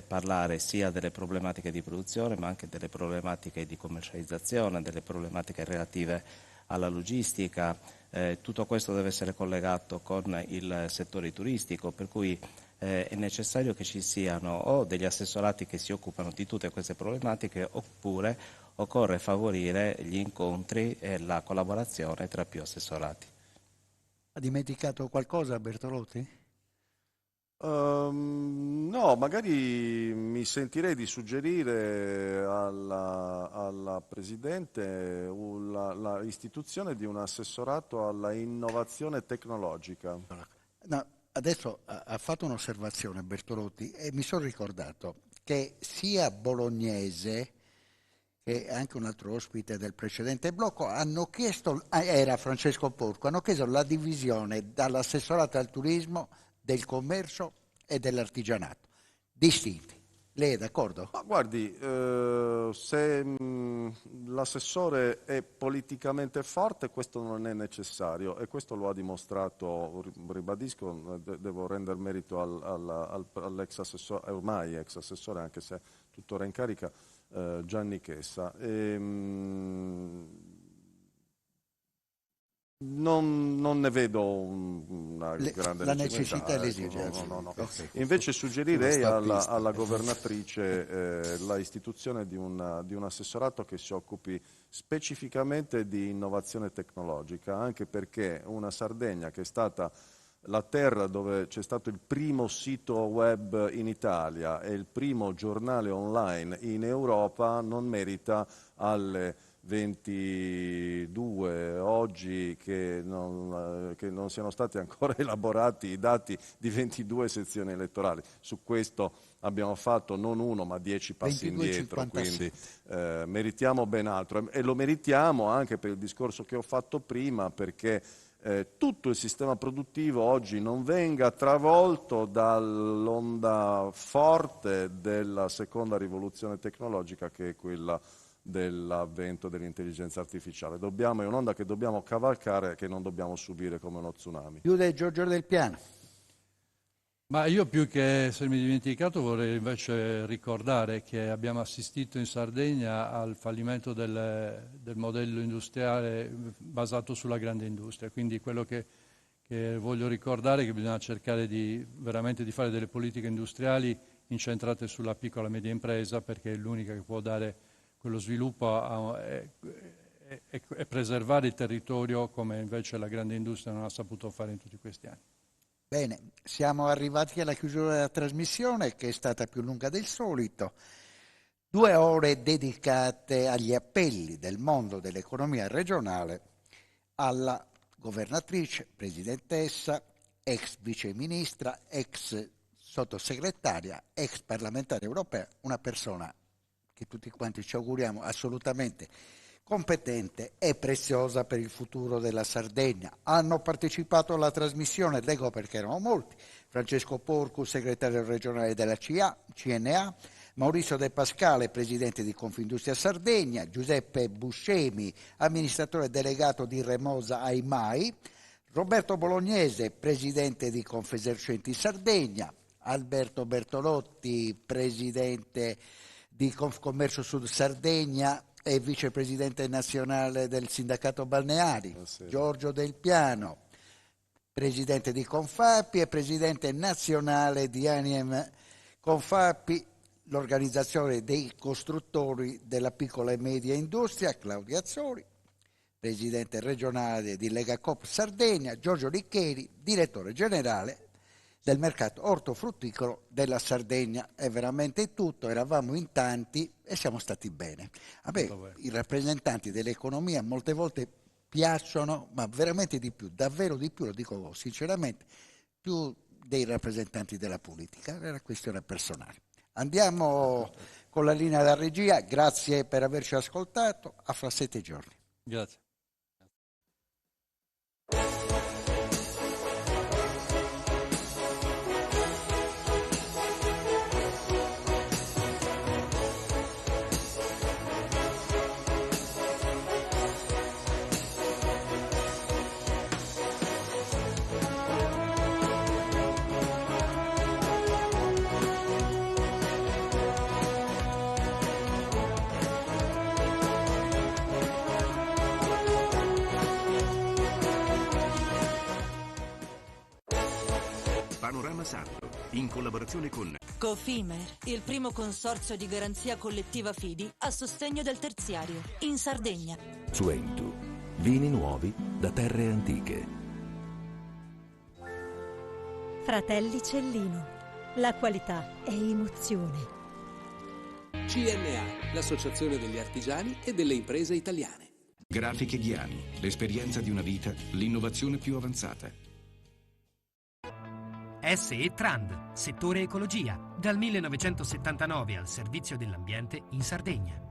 parlare sia delle problematiche di produzione ma anche delle problematiche di commercializzazione, delle problematiche relative alla logistica, tutto questo deve essere collegato con il settore turistico, per cui è necessario che ci siano o degli assessorati che si occupano di tutte queste problematiche oppure occorre favorire gli incontri e la collaborazione tra più assessorati. Ha dimenticato qualcosa Bertolotti? No, magari mi sentirei di suggerire alla Presidente l'istituzione di un assessorato alla innovazione tecnologica. No, adesso ha fatto un'osservazione Bertolotti e mi sono ricordato che sia Bolognese che anche un altro ospite del precedente blocco hanno chiesto, era Francesco Porco, hanno chiesto la divisione dall'assessorato al turismo, del commercio e dell'artigianato, distinti. Lei è d'accordo? Ma guardi, se l'assessore è politicamente forte, questo non è necessario e questo lo ha dimostrato, ribadisco, devo rendere merito all'ex assessore, ormai ex assessore, anche se tuttora in carica, Gianni Chessa. Non ne vedo una grande la necessità e l'esigenza. No. Okay. Invece suggerirei alla governatrice la istituzione di un assessorato che si occupi specificamente di innovazione tecnologica, anche perché una Sardegna che è stata la terra dove c'è stato il primo sito web in Italia e il primo giornale online in Europa non merita alle 22 oggi che non siano stati ancora elaborati i dati di 22 sezioni elettorali. Su questo abbiamo fatto non uno ma 10 passi 22, indietro, 57. Quindi meritiamo ben altro e lo meritiamo anche per il discorso che ho fatto prima, perché tutto il sistema produttivo oggi non venga travolto dall'onda forte della seconda rivoluzione tecnologica, che è quella dell'avvento dell'intelligenza artificiale. È un'onda che dobbiamo cavalcare, che non dobbiamo subire come uno tsunami. Chiude Giorgio Del Piano. Ma io, più che essermi dimenticato, vorrei invece ricordare che abbiamo assistito in Sardegna al fallimento del modello industriale basato sulla grande industria. Quindi quello che voglio ricordare è che bisogna cercare veramente di fare delle politiche industriali incentrate sulla piccola e media impresa, perché è l'unica che può dare quello sviluppo e preservare il territorio, come invece la grande industria non ha saputo fare in tutti questi anni. Bene, siamo arrivati alla chiusura della trasmissione, che è stata più lunga del solito. 2 ore dedicate agli appelli del mondo dell'economia regionale alla governatrice, presidentessa, ex viceministra, ex sottosegretaria, ex parlamentare europea, una persona che tutti quanti ci auguriamo assolutamente competente e preziosa per il futuro della Sardegna. Hanno partecipato alla trasmissione, leggo perché erano molti: Francesco Porcu, segretario regionale della CNA, Maurizio De Pascale, presidente di Confindustria Sardegna, Giuseppe Buscemi, amministratore delegato di Remosa AIMAI, Roberto Bolognese, presidente di Confesercenti Sardegna, Alberto Bertolotti, presidente di Confcommercio Sud Sardegna e vicepresidente nazionale del sindacato balneari, Giorgio Del Piano, presidente di Confapi e presidente nazionale di Aniem Confapi, l'organizzazione dei costruttori della piccola e media industria, Claudia Azzori, presidente regionale di Lega Coop Sardegna, Giorgio Riccheri, direttore generale del mercato ortofrutticolo della Sardegna. È veramente tutto, eravamo in tanti e siamo stati bene. A me i rappresentanti dell'economia molte volte piacciono, ma veramente di più, davvero di più, lo dico sinceramente, più dei rappresentanti della politica, è una questione personale. Andiamo con la linea da regia, grazie per averci ascoltato, a fra 7 giorni. Grazie. Panorama Sardo, in collaborazione con Cofimer, il primo consorzio di garanzia collettiva Fidi a sostegno del terziario, in Sardegna. Suentu, vini nuovi da terre antiche. Fratelli Cellino. La qualità è emozione. CNA, l'associazione degli artigiani e delle imprese italiane. Grafiche Ghiani, l'esperienza di una vita, l'innovazione più avanzata. SE Trand, settore ecologia, dal 1979 al servizio dell'ambiente in Sardegna.